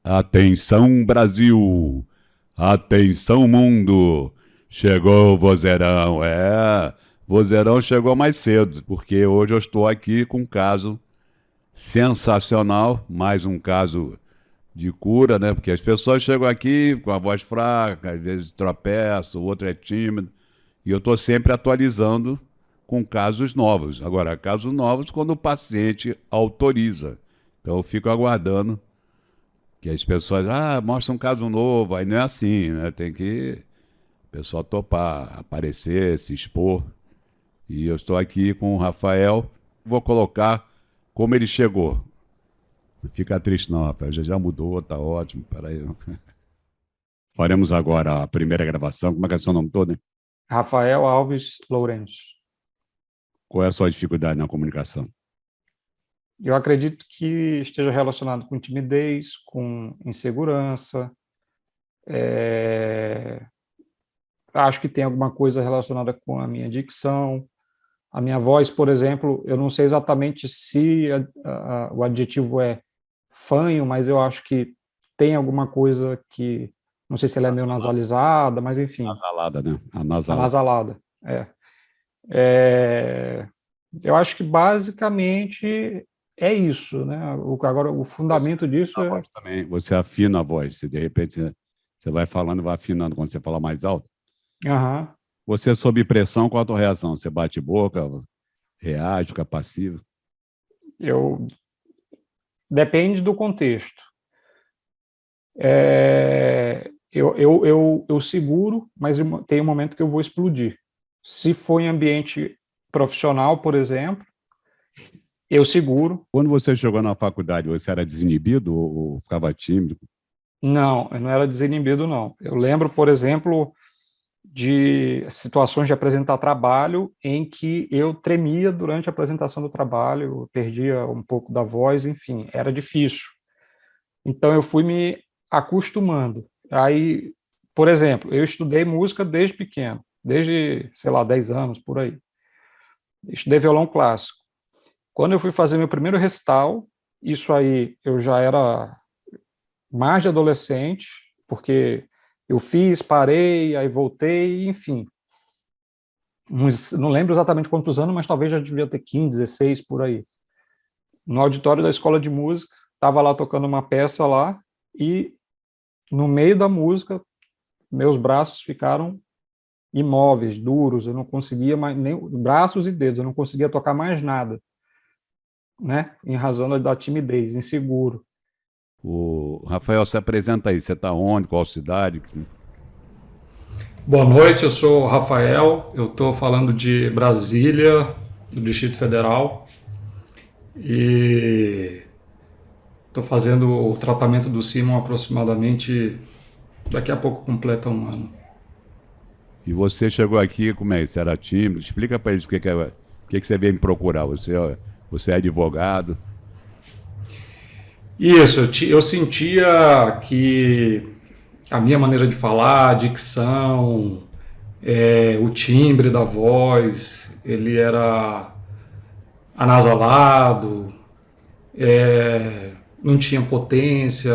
Atenção Brasil, atenção mundo, chegou o vozeirão. Vozeirão chegou mais cedo, porque hoje eu estou aqui com um caso sensacional, mais um caso de cura, né? Porque as pessoas chegam aqui com a voz fraca, às vezes tropeçam, o outro é tímido, e eu estou sempre atualizando com casos novos. Agora, casos novos quando o paciente autoriza. Então eu fico aguardando que as pessoas, mostra um caso novo, aí não é assim, né? Tem que o pessoal topar, aparecer, se expor. E eu estou aqui com o Rafael, vou colocar como ele chegou. Não fica triste não, Rafael, já mudou, tá ótimo, peraí. Faremos agora a primeira gravação, como é que é o seu nome todo, hein? Rafael Alves Lourenço. Qual é a sua dificuldade na comunicação? Eu acredito que esteja relacionado com timidez, com insegurança. Acho que tem alguma coisa relacionada com a minha dicção. A minha voz, por exemplo, eu não sei exatamente se o adjetivo é fanho, mas eu acho que tem alguma coisa que, não sei se ela é meio nasalizada, mas enfim. Nasalada, né? Anasalada. Anasalada, eu acho que basicamente é isso, né? Agora, o fundamento disso A voz também, você afina a voz, se de repente você vai falando, vai afinando quando você fala mais alto. Aham. Você sob pressão, qual a tua reação? Você bate boca, reage, fica passivo? Eu Depende do contexto. Eu seguro, mas tem um momento que eu vou explodir. Se for em ambiente profissional, por exemplo, eu seguro. Quando você chegou na faculdade, você era desinibido ou ficava tímido? Não, eu não era desinibido, não. Eu lembro, por exemplo, de situações de apresentar trabalho em que eu tremia durante a apresentação do trabalho, perdia um pouco da voz, enfim, era difícil. Então eu fui me acostumando. Aí, por exemplo, eu estudei música desde pequeno, desde, sei lá, 10 anos, por aí. Estudei violão clássico. Quando eu fui fazer meu primeiro recital, isso aí eu já era mais de adolescente, porque eu fiz, parei, aí voltei, enfim. Não lembro exatamente quantos anos, mas talvez já devia ter 15, 16, por aí. No auditório da escola de música, estava lá tocando uma peça lá, e no meio da música, meus braços ficaram imóveis, duros, eu não conseguia mais, nem braços e dedos, eu não conseguia tocar mais nada, né? Em razão da timidez, inseguro. O Rafael, se apresenta aí, você está onde, qual cidade? Boa noite, eu sou o Rafael, eu estou falando de Brasília, do Distrito Federal, e estou fazendo o tratamento do Simon aproximadamente, daqui a pouco completa um ano. E você chegou aqui, como é? Você era tímido? Explica para eles o que você veio me procurar. Você é advogado? Isso, eu sentia que a minha maneira de falar, a dicção, o timbre da voz, ele era anasalado, não tinha potência,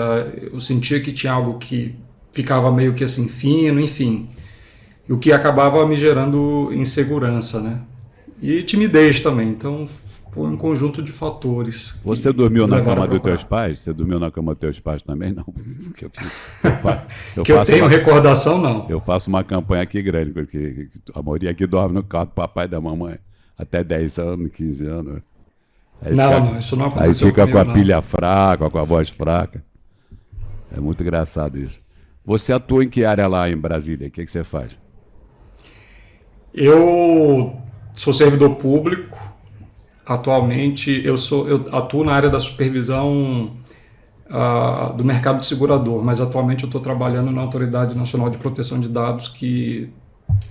eu sentia que tinha algo que ficava meio que assim fino, enfim, o que acabava me gerando insegurança, né? E timidez também, então foi um conjunto de fatores Você que dormiu me na levaram a cama dos teus procurar. pais? Você dormiu na cama dos teus pais também? Não. Porque eu, fa, eu, Que eu faço tenho uma, recordação, não. eu faço uma campanha aqui grande, porque a maioria aqui dorme no carro do papai e da mamãe. Até 10 anos, 15 anos. Aí Não, fica, não, isso não aí aconteceu fica com comigo, a não. pilha fraca, com a voz fraca. É muito engraçado isso. Você atua em que área lá em Brasília? O que você faz? Eu sou servidor público. Atualmente, eu atuo na área da supervisão do mercado de segurador, mas atualmente eu estou trabalhando na Autoridade Nacional de Proteção de Dados, que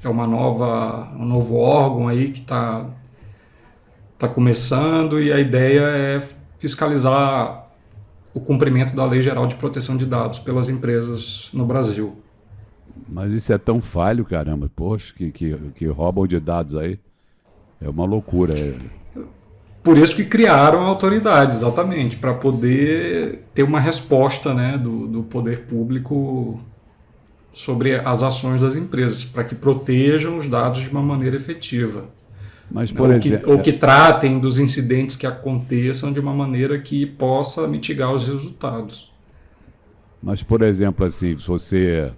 é um novo órgão aí que tá começando, e a ideia é fiscalizar o cumprimento da Lei Geral de Proteção de Dados pelas empresas no Brasil. Mas isso é tão falho, caramba. Poxa, que roubam de dados aí. É uma loucura. Por isso que criaram a autoridade, exatamente, para poder ter uma resposta, né, do poder público sobre as ações das empresas, para que protejam os dados de uma maneira efetiva. Mas, Né, por exemplo, ou que tratem dos incidentes que aconteçam de uma maneira que possa mitigar os resultados. mas, por exemplo, assim, se você.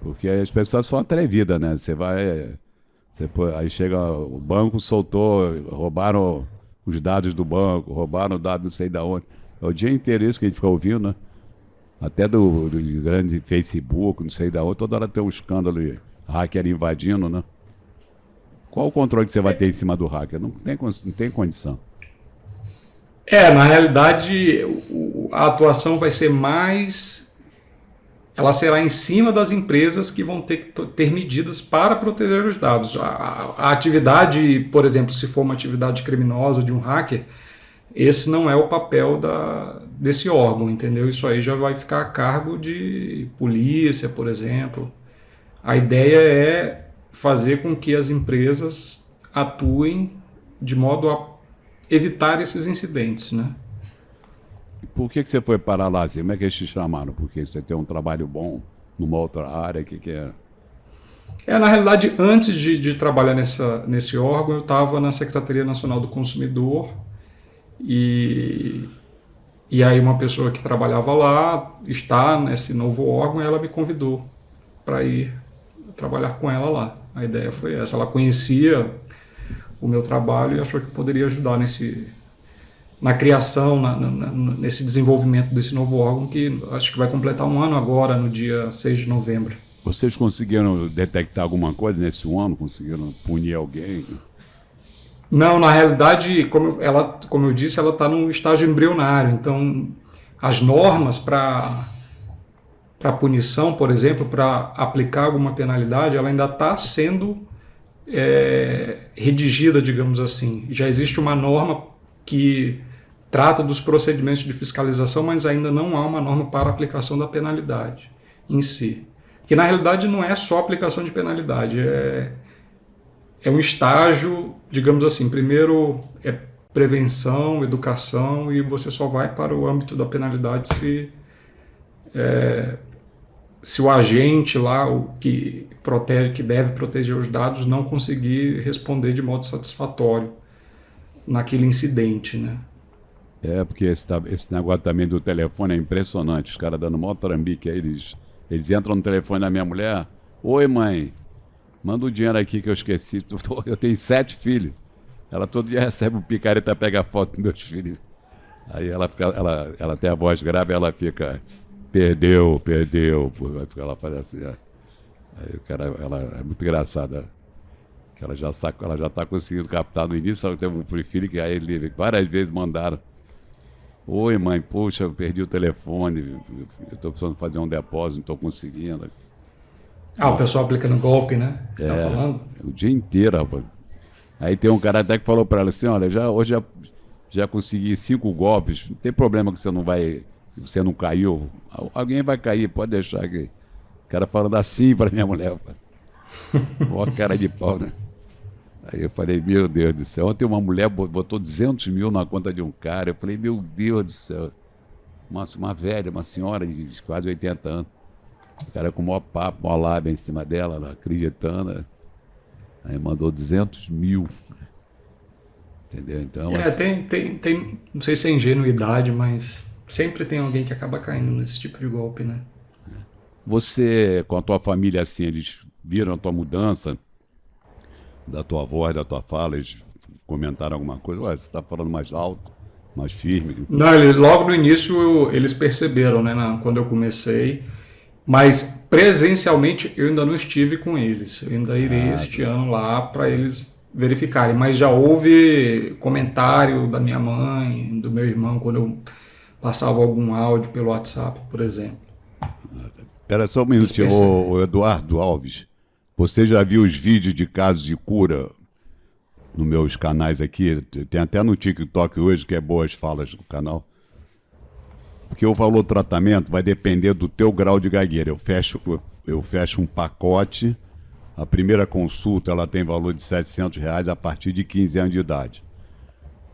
Porque as pessoas são atrevidas, né? Você vai. Aí chega, o banco soltou, roubaram os dados do banco, roubaram o dado não sei da onde. É o dia inteiro isso que a gente fica ouvindo, né? Até do grande Facebook, não sei da onde, toda hora tem um escândalo de hacker invadindo, né? Qual o controle que você vai ter em cima do hacker? Não tem condição. Na realidade, a atuação vai ser mais. Ela será em cima das empresas que vão ter que ter medidas para proteger os dados. A atividade, por exemplo, se for uma atividade criminosa de um hacker, esse não é o papel desse órgão, entendeu? Isso aí já vai ficar a cargo de polícia, por exemplo. A ideia é fazer com que as empresas atuem de modo a evitar esses incidentes, né? Por que você foi parar lá assim? Como é que eles te chamaram? Porque você tem um trabalho bom numa outra área, o que é? Na realidade, antes de trabalhar nesse órgão, eu estava na Secretaria Nacional do Consumidor e aí uma pessoa que trabalhava lá está nesse novo órgão e ela me convidou para ir trabalhar com ela lá. A ideia foi essa. Ela conhecia o meu trabalho e achou que eu poderia ajudar na criação, nesse desenvolvimento desse novo órgão, que acho que vai completar um ano agora, no dia 6 de novembro. Vocês conseguiram detectar alguma coisa nesse ano? Conseguiram punir alguém? Não, na realidade, como eu disse, ela está no estágio embrionário. Então, as normas para punição, por exemplo, para aplicar alguma penalidade, ela ainda está sendo redigida, digamos assim. Já existe uma norma que trata dos procedimentos de fiscalização, mas ainda não há uma norma para aplicação da penalidade em si. Que na realidade não é só aplicação de penalidade, é um estágio, digamos assim, primeiro é prevenção, educação, e você só vai para o âmbito da penalidade se o agente lá, o que deve proteger os dados, não conseguir responder de modo satisfatório naquele incidente, né? Porque esse negócio também do telefone é impressionante. Os caras dando maior trambique aí, eles entram no telefone da minha mulher. Oi, mãe, manda o dinheiro aqui que eu esqueci. Eu tenho 7 filhos. Ela todo dia recebe um picareta, pega a foto dos meus filhos. Aí ela tem a voz grave, ela fica, perdeu. Ela faz assim. Aí o cara, ela é muito engraçada. Que ela já está conseguindo captar no início. Ela teve um filho que aí ele várias vezes mandaram. Oi, mãe, poxa, eu perdi o telefone, eu estou precisando fazer um depósito, não estou conseguindo. O pessoal aplicando golpe, né? Tá falando? O dia inteiro, rapaz. Aí tem um cara até que falou para ela assim, olha, hoje já consegui 5 golpes, não tem problema que você não caiu. Alguém vai cair, pode deixar aqui. O cara falando assim para minha mulher. Ó, cara de pau, né? Aí eu falei, meu Deus do céu. Ontem uma mulher botou 200 mil na conta de um cara. Eu falei, meu Deus do céu. Uma velha, uma senhora de quase 80 anos. O cara com o maior papo, maior lábia em cima dela, ela acreditando. Aí mandou 200 mil. Entendeu? Então, tem, não sei se é ingenuidade, mas sempre tem alguém que acaba caindo nesse tipo de golpe, né? Você, com a tua família, assim, eles viram a tua mudança da tua voz, da tua fala, eles comentaram alguma coisa? Ué, você está falando mais alto, mais firme? Não, logo no início eles perceberam, né, quando eu comecei, mas presencialmente eu ainda não estive com eles. Eu ainda irei este ano lá para eles verificarem, mas já houve comentário da minha mãe, do meu irmão, quando eu passava algum áudio pelo WhatsApp, por exemplo. Espera só um minutinho, o Eduardo Alves. Você já viu os vídeos de casos de cura nos meus canais aqui? Tem até no TikTok hoje, que é boas falas do canal. Porque o valor do tratamento vai depender do teu grau de gagueira. Eu fecho um pacote. A primeira consulta ela tem valor de R$700 a partir de 15 anos de idade.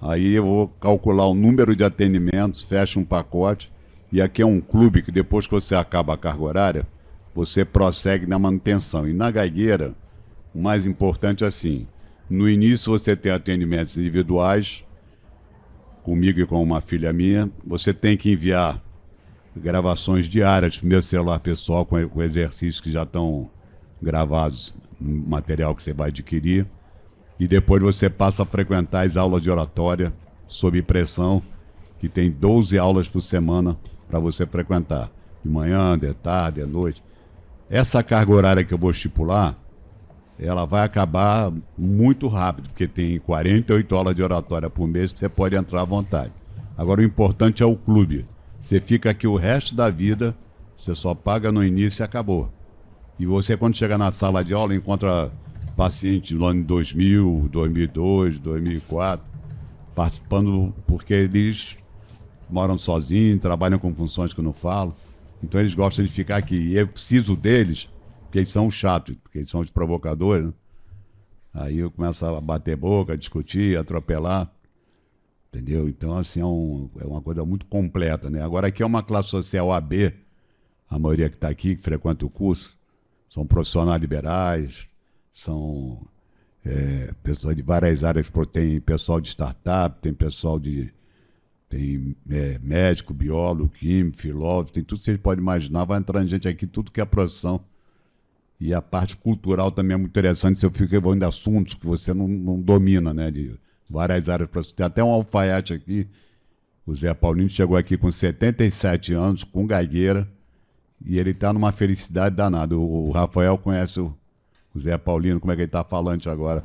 Aí eu vou calcular o número de atendimentos, fecho um pacote, e aqui é um clube que depois que você acaba a carga horária, você prossegue na manutenção. E na gagueira, o mais importante é assim, no início você tem atendimentos individuais, comigo e com uma filha minha, você tem que enviar gravações diárias do meu celular pessoal com exercícios que já estão gravados no material que você vai adquirir. E depois você passa a frequentar as aulas de oratória sob pressão, que tem 12 aulas por semana para você frequentar. De manhã, de tarde, de noite. Essa carga horária que eu vou estipular, ela vai acabar muito rápido, porque tem 48 aulas de oratória por mês que você pode entrar à vontade. Agora o importante é o clube. Você fica aqui o resto da vida, você só paga no início e acabou. E você, quando chega na sala de aula, encontra pacientes no ano 2000, 2002, 2004, participando porque eles moram sozinhos, trabalham com funções que eu não falo. Então eles gostam de ficar aqui. E eu preciso deles, porque eles são chatos, porque eles são os provocadores, né? Aí eu começo a bater boca, a discutir, a atropelar. Entendeu? Então, assim, é uma coisa muito completa, né? Agora, aqui é uma classe social AB, a maioria que está aqui, que frequenta o curso, são profissionais liberais, são pessoas de várias áreas, tem pessoal de startup, tem pessoal de... Tem médico, biólogo, químico, filósofo, tem tudo que vocês podem imaginar, vai entrando gente aqui, tudo que é profissão. E a parte cultural também é muito interessante, se eu fico evoluindo de assuntos que você não domina, né? De várias áreas. Tem até um alfaiate aqui, o Zé Paulino chegou aqui com 77 anos, com gagueira, e ele está numa felicidade danada. O Rafael conhece o Zé Paulino, como é que ele está falante agora?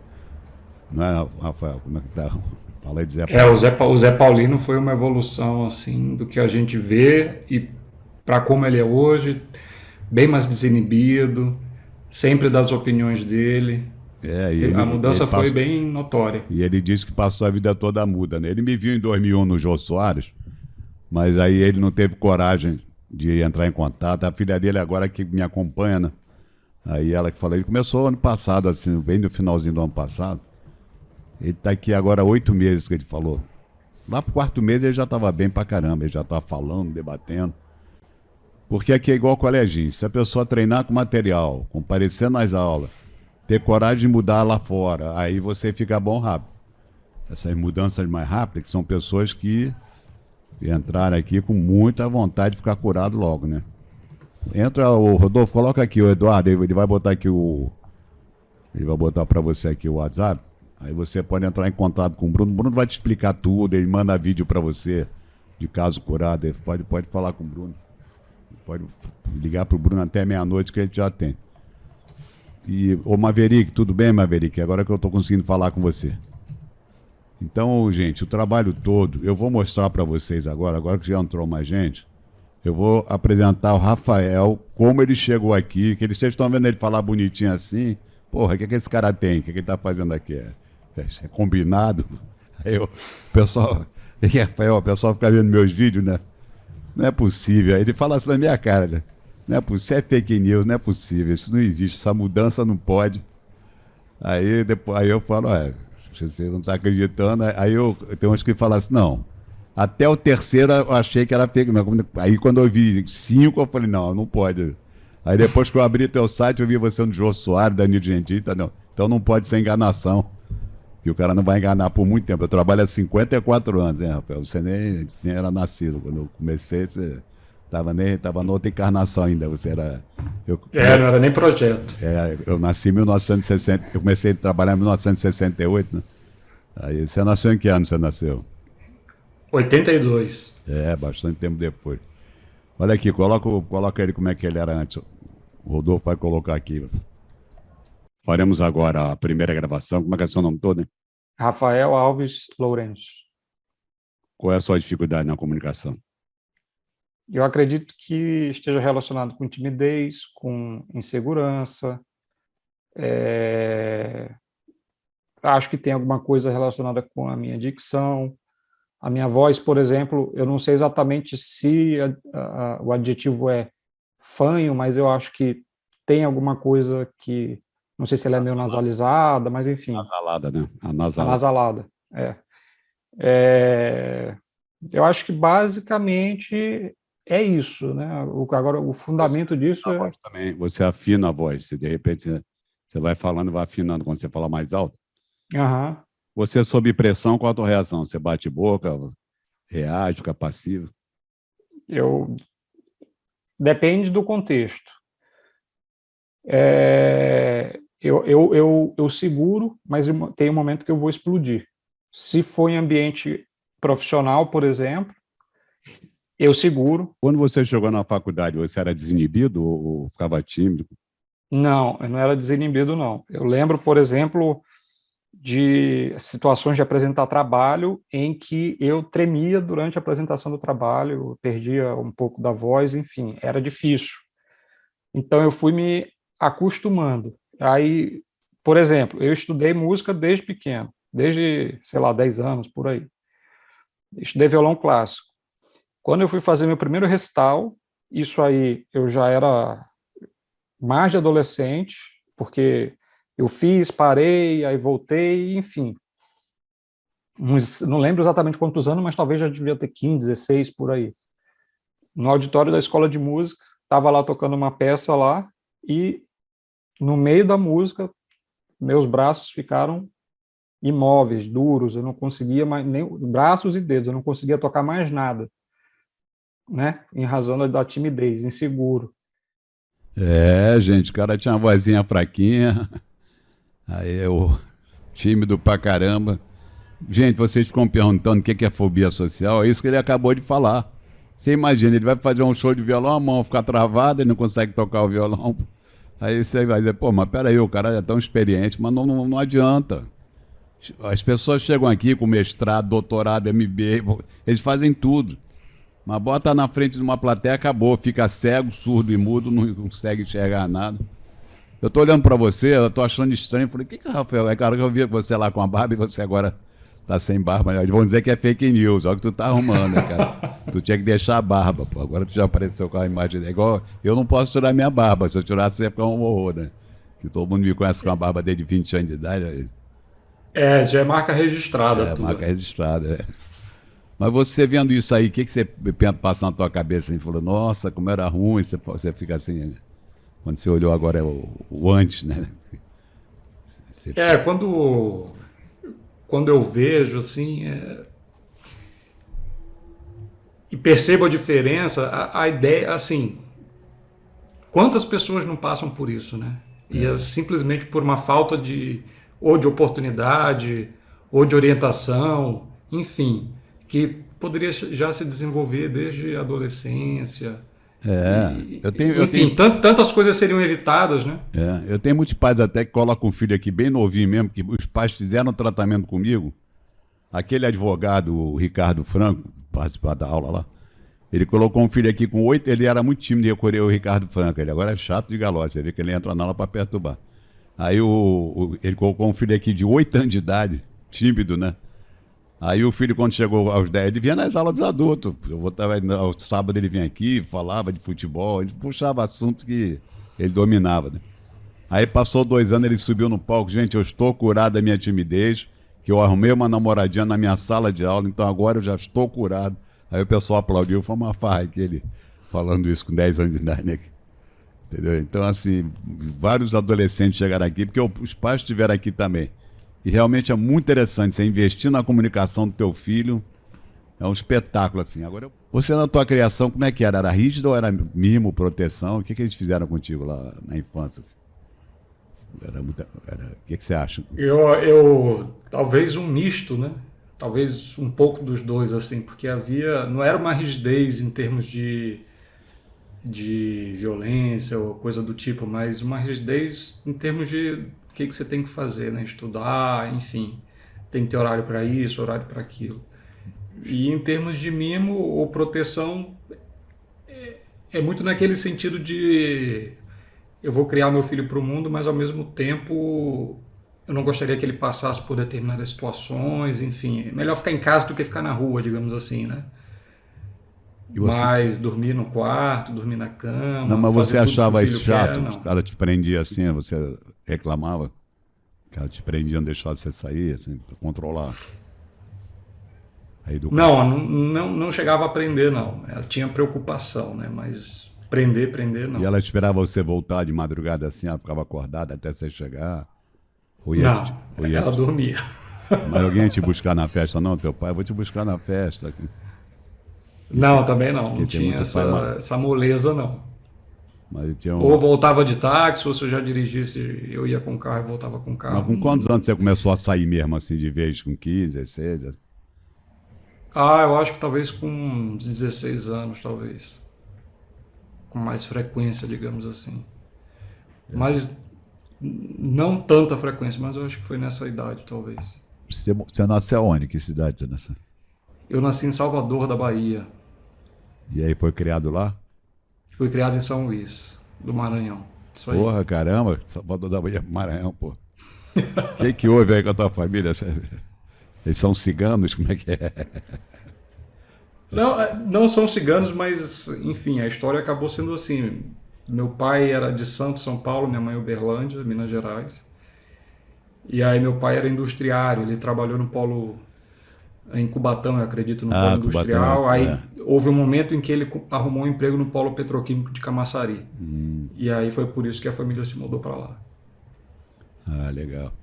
Não é, Rafael? Como é que está? Fala aí de Zé Paulino. O Zé Paulino foi uma evolução assim do que a gente vê e para como ele é hoje, bem mais desinibido, sempre das opiniões dele. A mudança foi bem notória. E ele disse que passou a vida toda muda, né? Ele me viu em 2001 no Jô Soares, mas aí ele não teve coragem de entrar em contato. A filha dele agora que me acompanha, né? Aí ela que falou, ele começou ano passado, assim, bem no finalzinho do ano passado. Ele está aqui agora há 8 meses, que ele falou. Lá pro 4º mês ele já estava bem pra caramba, ele já estava falando, debatendo. Porque aqui é igual coleginho. Se a pessoa treinar com material, comparecer nas aulas, ter coragem de mudar lá fora, aí você fica bom rápido. Essas mudanças mais rápidas, que são pessoas que entraram aqui com muita vontade de ficar curado logo, né? Entra o Rodolfo, coloca aqui o Eduardo, ele vai botar aqui ele vai botar para você aqui o WhatsApp. Aí você pode entrar em contato com o Bruno. O Bruno vai te explicar tudo, ele manda vídeo para você de caso curado. Ele pode falar com o Bruno. Pode ligar para o Bruno até meia-noite que ele já tem. E, ô Maverick, tudo bem, Maverick? Agora que eu estou conseguindo falar com você. Então, gente, o trabalho todo, eu vou mostrar para vocês agora que já entrou mais gente, eu vou apresentar o Rafael, como ele chegou aqui, que vocês estão vendo ele falar bonitinho assim. Porra, o que esse cara tem? O que ele está fazendo aqui? Isso é combinado? Aí o pessoal fica vendo meus vídeos, né? Não é possível. Aí ele fala assim na minha cara, né? Não é possível, é fake news, não é possível, isso não existe, essa mudança não pode. Aí eu falo, se você não está acreditando, tem uns que falam assim, não. Até o terceiro eu achei que era fake news. Aí quando eu vi 5, eu falei, não pode. Aí depois que eu abri teu site, eu vi você no Jô Soares, Danilo Gentili, tá, não. Então não pode ser enganação. Que o cara não vai enganar por muito tempo. Eu trabalho há 54 anos, né, Rafael? Você nem era nascido. Quando eu comecei, você tava na outra encarnação ainda. Você era. Não era nem projeto. Eu nasci em 1960. Eu comecei a trabalhar em 1968, né? Aí você nasceu em que ano você nasceu? 82. Bastante tempo depois. Olha aqui, coloca ele como é que ele era antes. O Rodolfo vai colocar aqui. Faremos agora a primeira gravação. Como é que é o seu nome todo, hein? Rafael Alves Lourenço. Qual é a sua dificuldade na comunicação? Eu acredito que esteja relacionado com timidez, com insegurança. Acho que tem alguma coisa relacionada com a minha dicção. A minha voz, por exemplo, eu não sei exatamente se o adjetivo é fanho, mas eu acho que tem alguma coisa que... Não sei se ela é meio nasalizada, mas enfim. Nasalada, né? Anasalada, É, eu acho que basicamente é isso, né? Agora, o fundamento disso A é... voz também, você afina a voz, se de repente você vai falando e vai afinando quando você fala mais alto. Aham. Você, sob pressão, qual a tua reação? Você bate boca, reage, fica passivo? Eu, depende do contexto. Eu seguro, mas tem um momento que eu vou explodir. Se for em ambiente profissional, por exemplo, eu seguro. Quando você chegou na faculdade, você era desinibido ou ficava tímido? Não, eu não era desinibido, não. Eu lembro, por exemplo, de situações de apresentar trabalho em que eu tremia durante a apresentação do trabalho, perdia um pouco da voz, enfim, era difícil. Então eu fui me acostumando. Aí, por exemplo, eu estudei música desde pequeno, desde, sei lá, 10 anos, por aí. Estudei violão clássico. Quando eu fui fazer meu primeiro recital, isso aí eu já era mais de adolescente, porque eu fiz, parei, aí voltei, enfim. Não lembro exatamente quantos anos, mas talvez já devia ter 15, 16, por aí. No auditório da escola de música, estava lá tocando uma peça lá, e no meio da música, meus braços ficaram imóveis, duros, eu não conseguia mais, nem braços e dedos, eu não conseguia tocar mais nada, né? Em razão da timidez, inseguro. Gente, o cara tinha uma vozinha fraquinha, aí eu, tímido pra caramba. Gente, vocês ficam perguntando o que é fobia social, é isso que ele acabou de falar. Você imagina, ele vai fazer um show de violão, a mão fica travada, ele não consegue tocar o violão. Aí você vai dizer, pô, mas peraí, o cara é tão experiente, mas não adianta. As pessoas chegam aqui com mestrado, doutorado, MBA, eles fazem tudo. Mas bota na frente de uma plateia, acabou, fica cego, surdo e mudo, não consegue enxergar nada. Eu tô olhando pra você, eu tô achando estranho, falei, que Rafael, é cara que eu vi você lá com a barba e você agora tá sem barba. Eles vão dizer que é fake news, olha o que tu tá arrumando, né, cara? Tu tinha que deixar a barba, pô. Agora tu já apareceu com a imagem. É igual, eu não posso tirar minha barba, se eu tirasse ia ficar um horror, né? Que todo mundo me conhece com a barba desde 20 anos de idade. Já é marca registrada. Tudo. Marca registrada, Mas você vendo isso aí, o que você passa na tua cabeça? Ele falou, nossa, como era ruim, você fica assim, quando você olhou agora é o antes, né? Quando eu vejo assim, e percebo a diferença, a ideia, assim, quantas pessoas não passam por isso, né? E é simplesmente por uma falta ou de oportunidade, ou de orientação, enfim, que poderia já se desenvolver desde a adolescência. Enfim, tantas coisas seriam evitadas, né? Eu tenho muitos pais até que colocam o filho aqui bem novinho mesmo, que os pais fizeram tratamento comigo. Aquele advogado, o Ricardo Franco, participar da aula lá, ele colocou um filho aqui com 8, ele era muito tímido e recorreu o Ricardo Franco, ele agora é chato de galote, você vê que ele entra na aula para perturbar. Aí ele colocou um filho aqui de 8 anos de idade, tímido, né? Aí o filho, quando chegou aos 10, ele vinha nas aulas dos adultos. Ao sábado ele vinha aqui, falava de futebol, ele puxava assuntos que ele dominava, né? Aí passou 2 anos, ele subiu no palco. Gente, eu estou curado da minha timidez, que eu arrumei uma namoradinha na minha sala de aula, então agora eu já estou curado. Aí o pessoal aplaudiu, foi uma farra que ele falando isso com 10 anos de idade, né? Entendeu? Então, assim, vários adolescentes chegaram aqui, porque os pais estiveram aqui também. E realmente é muito interessante você investir na comunicação do teu filho. É um espetáculo, assim. Agora, você na tua criação, como é que era? Era rígido ou era mimo, proteção? O que eles fizeram contigo lá na infância? Assim? O que você acha? Talvez um misto, né? Talvez um pouco dos dois, assim, porque não era uma rigidez em termos de violência ou coisa do tipo, mas uma rigidez em termos de o que você tem que fazer, né? Estudar, enfim, tem que ter horário para isso, horário para aquilo. E em termos de mimo ou proteção, é muito naquele sentido de eu vou criar meu filho para o mundo, mas ao mesmo tempo eu não gostaria que ele passasse por determinadas situações, enfim, é melhor ficar em casa do que ficar na rua, digamos assim, né? Mas dormir no quarto, dormir na cama. Não, mas você achava isso chato? Os caras te prendiam assim, você reclamava? Os caras te prendiam, deixavam você sair, assim, pra controlar? A educação. Não chegava a aprender, não. Ela tinha preocupação, né? Mas aprender, não. E ela esperava você voltar de madrugada assim, ela ficava acordada até você chegar? Não, ela dormia. Mas alguém ia te buscar na festa, não? Teu pai, vou te buscar na festa. Não, também não. Não tem tinha muito pai, essa moleza, não. mas tinha Ou voltava de táxi, ou se eu já dirigisse, eu ia com o carro e voltava com o Mas carro. com quantos anos você começou a sair mesmo assim de vez? Com 15, 16? Eu acho que talvez com uns 16 anos, talvez. Com mais frequência, digamos assim. Mas não tanta frequência, mas eu acho que foi nessa idade, talvez. Você nasceu onde? Que cidade você nasceu? Eu nasci em Salvador, da Bahia. E aí foi criado lá? Fui criado em São Luís, do Maranhão. Isso aí. Porra, caramba, Salvador da Bahia, Maranhão, pô. O que houve aí com a tua família? Eles são ciganos? Como é que é? Não são ciganos, mas, enfim, a história acabou sendo assim. Meu pai era de Santos, São Paulo, minha mãe Uberlândia, Minas Gerais. E aí meu pai era industriário, ele trabalhou no polo, em Cubatão, eu acredito, no polo industrial. Cubatão, aí houve um momento em que ele arrumou um emprego no polo petroquímico de Camaçari. E aí foi por isso que a família se mudou para lá. Ah, legal.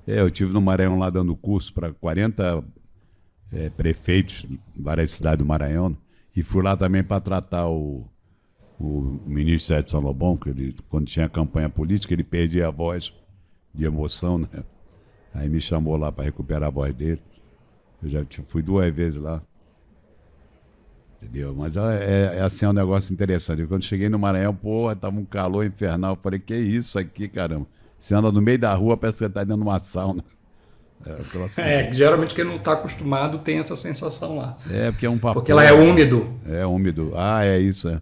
Eu estive no Maranhão lá dando curso para 40 prefeitos de várias cidades do Maranhão, e fui lá também para tratar o ministro Edson Lobão, que ele, quando tinha campanha política, ele perdia a voz de emoção, né? Aí me chamou lá para recuperar a voz dele. Eu já fui 2 vezes lá. Entendeu? Mas assim, é um negócio interessante. Quando cheguei no Maranhão, porra, tava um calor infernal. Eu falei, que isso aqui, caramba? Você anda no meio da rua, parece que você tá dentro de uma sauna. Geralmente quem não está acostumado tem essa sensação lá. Porque é um vapor. Porque lá é úmido. É úmido. É isso, é.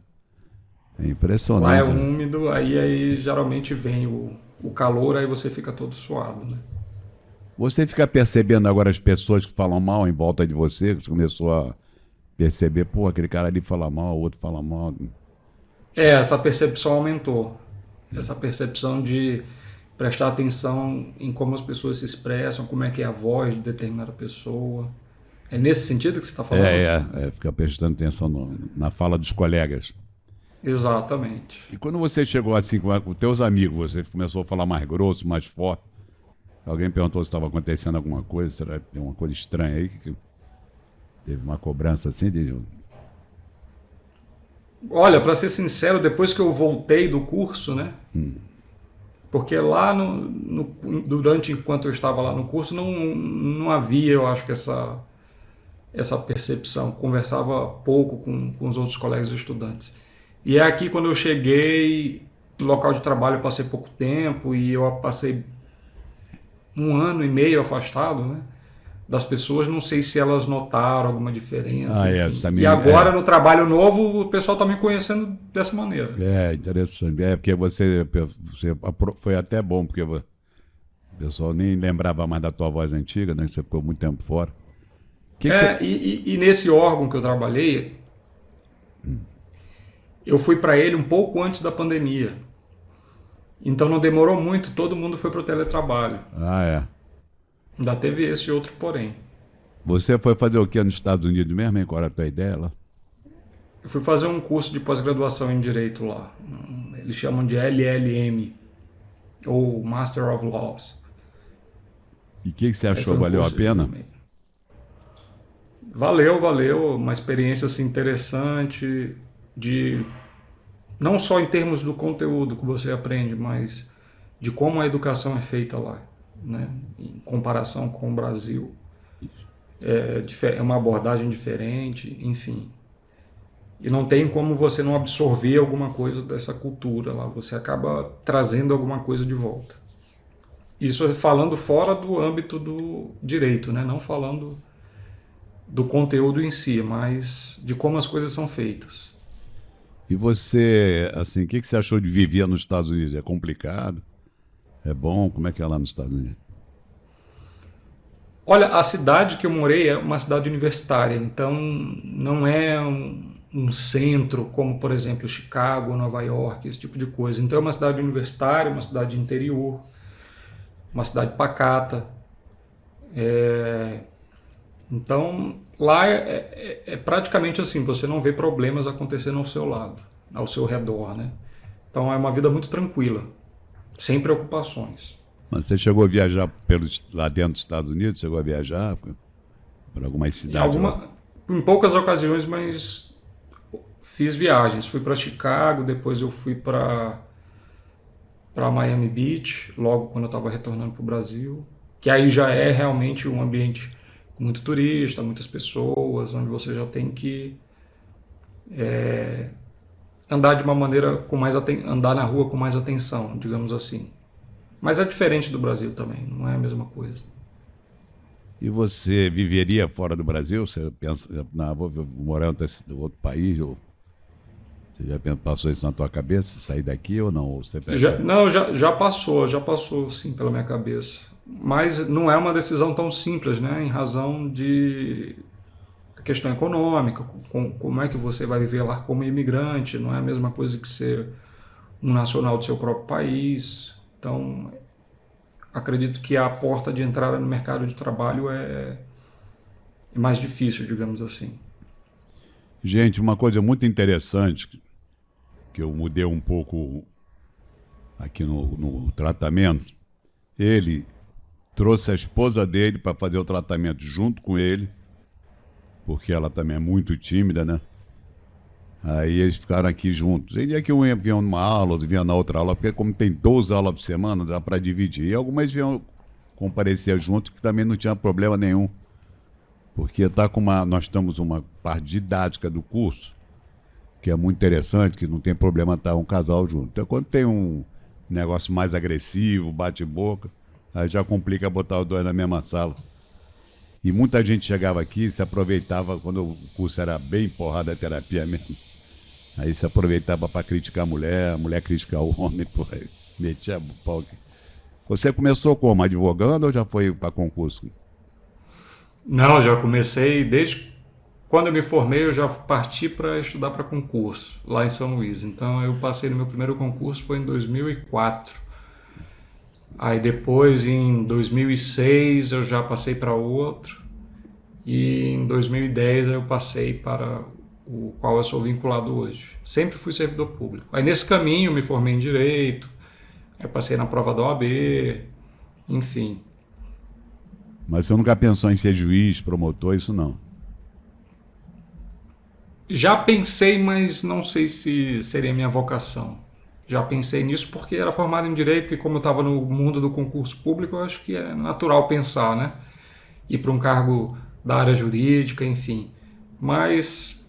É impressionante. Lá é úmido, aí geralmente vem o calor, aí você fica todo suado, né? Você fica percebendo agora as pessoas que falam mal em volta de você? Você começou a perceber, pô, aquele cara ali fala mal, o outro fala mal. Essa percepção aumentou. Essa percepção de prestar atenção em como as pessoas se expressam, como é que é a voz de determinada pessoa. É nesse sentido que você está falando? Fica prestando atenção na fala dos colegas. Exatamente. E quando você chegou assim com os teus amigos, você começou a falar mais grosso, mais forte, alguém perguntou se estava acontecendo alguma coisa, será que tem uma coisa estranha aí? Que teve uma cobrança assim de... Olha, para ser sincero, depois que eu voltei do curso, né? Porque lá, enquanto eu estava lá no curso, não havia, eu acho que essa percepção. Conversava pouco com os outros colegas estudantes. E é aqui quando eu cheguei, no local de trabalho eu passei pouco tempo e eu passei 1 ano e meio afastado, né, das pessoas. Não sei se elas notaram alguma diferença. Também, e agora no trabalho novo o pessoal está me conhecendo dessa maneira. Interessante. Porque você foi até bom, porque o pessoal nem lembrava mais da tua voz antiga, né? Você ficou muito tempo fora. E nesse órgão que eu trabalhei, eu fui para ele um pouco antes da pandemia. Então não demorou muito, todo mundo foi para o teletrabalho. Ainda teve esse outro porém. Você foi fazer o que nos Estados Unidos mesmo, hein? Qual era a tua ideia lá? Eu fui fazer um curso de pós-graduação em Direito lá. Eles chamam de LLM, ou Master of Laws. E o que você achou? Valeu a pena? Valeu. Uma experiência assim, interessante, não só em termos do conteúdo que você aprende, mas de como a educação é feita lá, né? Em comparação com o Brasil. É uma abordagem diferente, enfim. E não tem como você não absorver alguma coisa dessa cultura lá. Você acaba trazendo alguma coisa de volta. Isso falando fora do âmbito do direito, né? Não falando do conteúdo em si, mas de como as coisas são feitas. E você, assim, o que você achou de viver nos Estados Unidos? É complicado? É bom? Como é que é lá nos Estados Unidos? Olha, a cidade que eu morei é uma cidade universitária, então não é um centro como, por exemplo, Chicago, Nova York, esse tipo de coisa. Então é uma cidade universitária, uma cidade interior, uma cidade pacata. Então lá é praticamente assim, você não vê problemas acontecendo ao seu lado, ao seu redor, né? Então é uma vida muito tranquila, sem preocupações. Mas você chegou a viajar lá dentro dos Estados Unidos? Chegou a viajar para algumas cidades? Em poucas ocasiões, mas fiz viagens. Fui para Chicago, depois eu fui para Miami Beach, logo quando eu estava retornando para o Brasil, que aí já é realmente um ambiente com muito turista, muitas pessoas, onde você já tem que andar de uma maneira com mais andar na rua com mais atenção, digamos assim. Mas é diferente do Brasil também, não é a mesma coisa. E você viveria fora do Brasil? Você pensa, vou morar em outro país? Ou você já passou isso na tua cabeça, sair daqui ou não? Ou você já passou sim pela minha cabeça. Mas não é uma decisão tão simples, né? Em razão de questão econômica, como é que você vai viver lá como imigrante, não é a mesma coisa que ser um nacional do seu próprio país. Então, acredito que a porta de entrada no mercado de trabalho é mais difícil, digamos assim. Gente, uma coisa muito interessante que eu mudei um pouco aqui no tratamento, ele trouxe a esposa dele para fazer o tratamento junto com ele, porque ela também é muito tímida, né? Aí eles ficaram aqui juntos. Ele é que um vinha numa aula, outro vinha na outra aula, porque como tem 12 aulas por semana, dá para dividir. E algumas vinham comparecer junto, que também não tinha problema nenhum. Porque nós estamos uma parte didática do curso, que é muito interessante, que não tem problema estar um casal junto. Então, quando tem um negócio mais agressivo, bate-boca, aí já complica botar os dois na mesma sala. E muita gente chegava aqui e se aproveitava, quando o curso era bem porrada terapia mesmo, aí se aproveitava para criticar a mulher criticar o homem, porra, metia o pau. Você começou como? Advogando ou já foi para concurso? Não, já comecei desde quando eu me formei, eu já parti para estudar para concurso lá em São Luís. Então eu passei no meu primeiro concurso foi em 2004. Aí depois, em 2006, eu já passei para outro. E em 2010 eu passei para o qual eu sou vinculado hoje. Sempre fui servidor público. Aí nesse caminho eu me formei em Direito, aí passei na prova da OAB, enfim. Mas você nunca pensou em ser juiz, promotor, isso não? Já pensei, mas não sei se seria minha vocação. Já pensei nisso porque era formado em Direito e como eu estava no mundo do concurso público, eu acho que é natural pensar, né? Ir para um cargo da área jurídica, enfim. Mas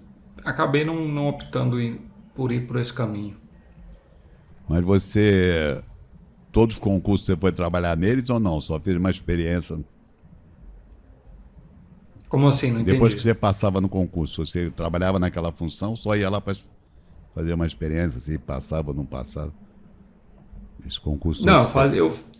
acabei não optando por ir por esse caminho. Mas todos os concursos você foi trabalhar neles ou não? Só fez uma experiência? Como assim? Não entendi. Depois que você passava no concurso, você trabalhava naquela função, só ia lá para fazer uma experiência, se passava ou não passava? Esse concurso... Não,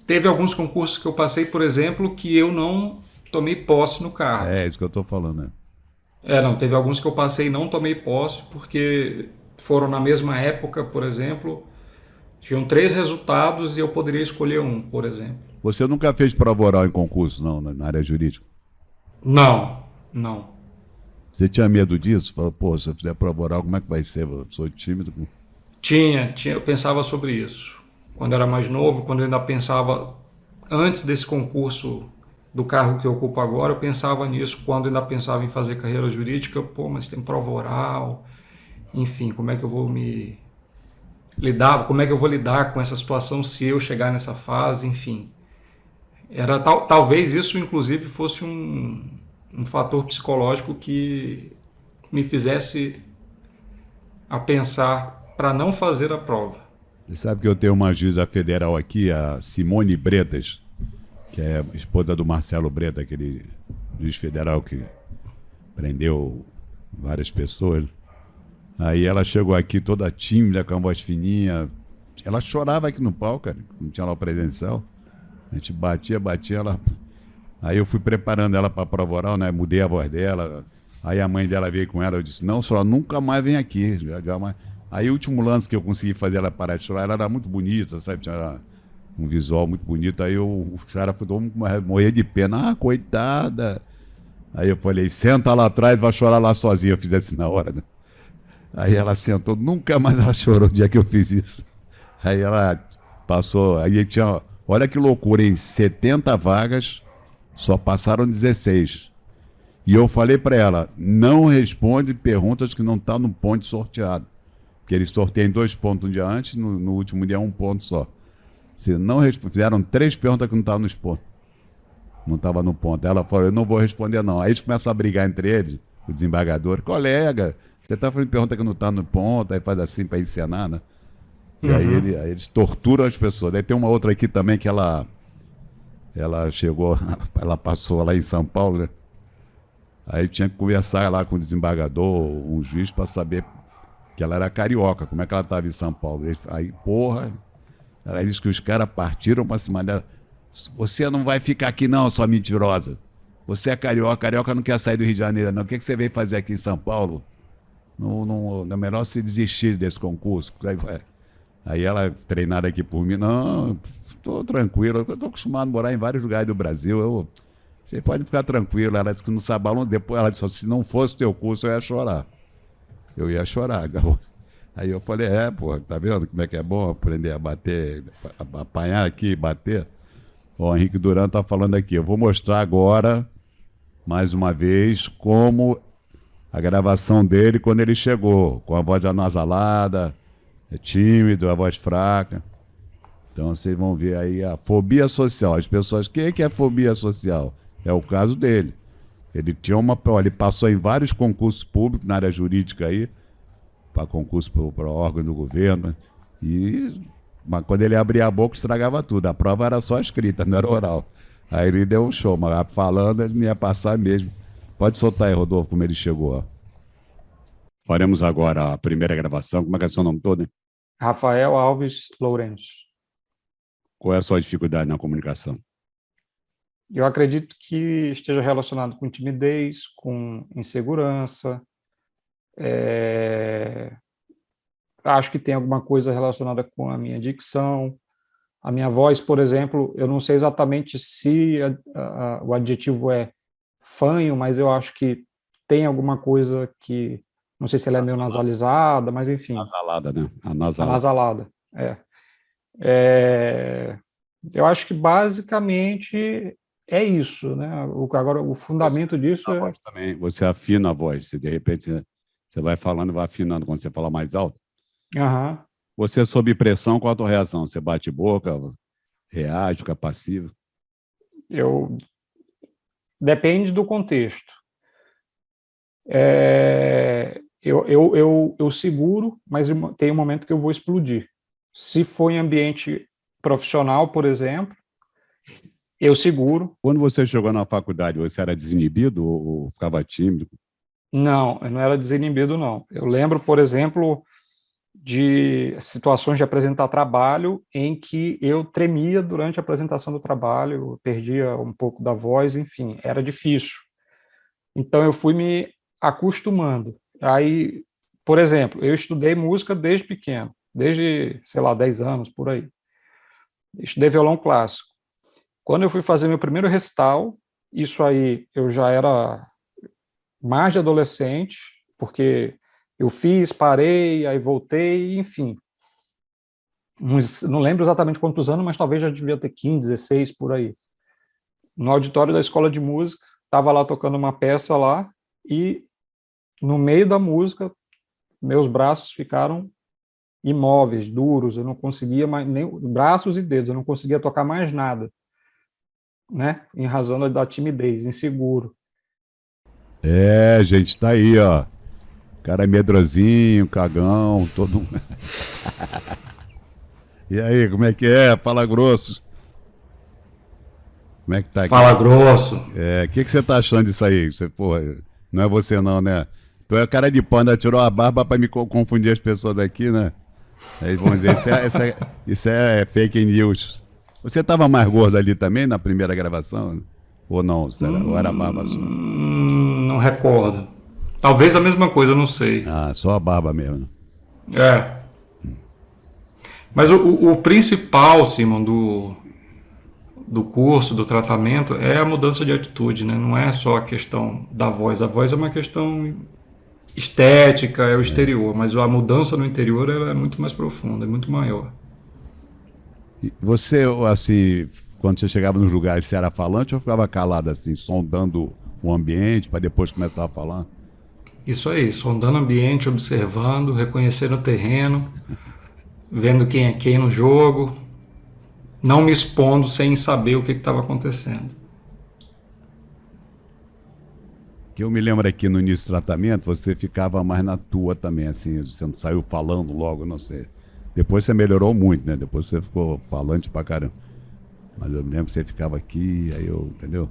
teve alguns concursos que eu passei, por exemplo, que eu não tomei posse no cargo. É isso que eu estou falando, né? Não, teve alguns que eu passei e não tomei posse, porque foram na mesma época, por exemplo, tinham 3 resultados e eu poderia escolher um, por exemplo. Você nunca fez prova oral em concurso, não, na área jurídica? Não. Você tinha medo disso? Falou, pô, se eu fizer prova oral, como é que vai ser? Eu sou tímido. Tinha, eu pensava sobre isso. Quando era mais novo, quando eu ainda pensava, antes desse concurso do cargo que eu ocupo agora, eu pensava nisso, quando eu ainda pensava em fazer carreira jurídica, pô, mas tem prova oral, enfim, como é que eu vou lidar com essa situação se eu chegar nessa fase, enfim. Talvez isso, inclusive, fosse um fator psicológico que me fizesse a pensar para não fazer a prova. Você sabe que eu tenho uma juíza federal aqui, a Simone Bretas, que é esposa do Marcelo Breta, aquele juiz federal que prendeu várias pessoas. Aí ela chegou aqui toda tímida, com a voz fininha. Ela chorava aqui no palco, cara, não tinha lá o presencial. A gente batia, ela... Aí eu fui preparando ela para a prova oral, né? Mudei a voz dela. Aí a mãe dela veio com ela, eu disse, não, senhora, nunca mais vem aqui. Aí o último lance que eu consegui fazer ela parar de chorar, ela era muito bonita, sabe? Tinha um visual muito bonito. Aí o cara falou, morrer de pena. Ah, coitada. Aí eu falei, senta lá atrás, vai chorar lá sozinha. Eu fiz assim na hora, né? Aí ela sentou, nunca mais ela chorou o dia que eu fiz isso. Aí ela passou, aí tinha, olha que loucura, em 70 vagas, só passaram 16. E eu falei para ela, não responde perguntas que não estão no ponto sorteado. Porque eles sorteiam 2 pontos um dia antes, no último dia 1 ponto só. Se não fizeram 3 perguntas que não estavam nos pontos. Não estava no ponto. Ela falou, eu não vou responder não. Aí eles começam a brigar entre eles, o desembargador, colega, você está fazendo pergunta que não está no ponto, aí faz assim para encenar, né? E aí, aí eles torturam as pessoas. Aí tem uma outra aqui também que ela chegou, ela passou lá em São Paulo, né? Aí tinha que conversar lá com o desembargador, um juiz, para saber que ela era carioca, como é que ela estava em São Paulo. Aí, porra, ela disse que os caras partiram para cima dela. Você não vai ficar aqui não, sua mentirosa. Você é carioca não quer sair do Rio de Janeiro, não. O que você veio fazer aqui em São Paulo? Não é melhor se desistir desse concurso. Aí ela, treinada aqui por mim, não, estou tranquilo, eu estou acostumado a morar em vários lugares do Brasil, você pode ficar tranquilo. Ela disse que no Sabalão, depois ela disse, se não fosse o teu curso, eu ia chorar. Eu ia chorar. Aí eu falei, pô, tá vendo como é que é bom aprender a bater, apanhar aqui e bater? Ó, o Henrique Duran tá falando aqui, eu vou mostrar agora, mais uma vez, como a gravação dele quando ele chegou, com a voz anasalada, tímido, a voz fraca. Então vocês vão ver aí a fobia social. As pessoas, o que é fobia social? É o caso dele. Ele passou em vários concursos públicos na área jurídica aí, para concurso para órgão do governo, mas quando ele abria a boca estragava tudo. A prova era só escrita, não era oral. Aí ele deu um show, mas falando ele não ia passar mesmo. Pode soltar aí, Rodolfo, como ele chegou. Ó. Faremos agora a primeira gravação. Como é que é o seu nome todo? Hein? Rafael Alves Lourenço. Qual é a sua dificuldade na comunicação? Eu acredito que esteja relacionado com timidez, com insegurança. Acho que tem alguma coisa relacionada com a minha dicção. A minha voz, por exemplo, eu não sei exatamente se o adjetivo é fanho, mas eu acho que tem alguma coisa que... Não sei se ela é meio nasalizada, mas enfim. Nasalada, né? Anasalada, eu acho que basicamente é isso, né? Agora, o fundamento disso é... Voz também, você afina a voz, se de repente você vai falando e vai afinando quando você fala mais alto. Você, sob pressão, qual a tua reação? Você bate boca, reage, fica passivo? Depende do contexto. Eu seguro, mas tem um momento que eu vou explodir. Se for em ambiente profissional, por exemplo, eu seguro. Quando você chegou na faculdade, você era desinibido ou ficava tímido? Não, eu não era desinibido, não. Eu lembro, por exemplo, de situações de apresentar trabalho em que eu tremia durante a apresentação do trabalho, perdia um pouco da voz, enfim, era difícil. Então eu fui me acostumando. Aí, por exemplo, eu estudei música desde pequeno, desde, sei lá, 10 anos, por aí. Estudei violão clássico. Quando eu fui fazer meu primeiro recital, isso aí eu já era mais de adolescente, porque eu fiz, parei, aí voltei, enfim. Não lembro exatamente quantos anos, mas talvez já devia ter 15, 16, por aí. No auditório da escola de música, estava lá tocando uma peça lá, e no meio da música, meus braços ficaram imóveis, duros, eu não conseguia mais, nem braços e dedos, eu não conseguia tocar mais nada, né? Em razão da timidez, inseguro. Gente, tá aí, ó. Cara medrosinho, cagão, todo. E aí, como é que é? Fala grosso. Como é que tá aqui? Fala grosso. O que você tá achando disso aí? Você, porra, não é você não, né? Tu é cara de pau, ainda tirou a barba pra me confundir as pessoas daqui, né? Aí vão dizer, isso é fake news. Você tava mais gordo ali também na primeira gravação? Ou não? Ou era a barba só? Não recordo. Talvez a mesma coisa, eu não sei. Só a barba mesmo. Mas o principal, Simon, do curso, do tratamento, é a mudança de atitude, né? Não é só a questão da voz. A voz é uma questão estética, é o exterior, mas a mudança no interior ela é muito mais profunda, é muito maior. E você, assim, quando você chegava nos lugares, você era falante ou ficava calado, assim, sondando o ambiente para depois começar a falar? Isso aí, sondando o ambiente, observando, reconhecendo o terreno, vendo quem é quem no jogo, não me expondo sem saber o que estava acontecendo. Que eu me lembro aqui no início do tratamento, você ficava mais na tua também, assim, você não saiu falando logo, não sei. Depois você melhorou muito, né? Depois você ficou falante pra caramba. Mas eu me lembro que você ficava aqui, aí eu, entendeu?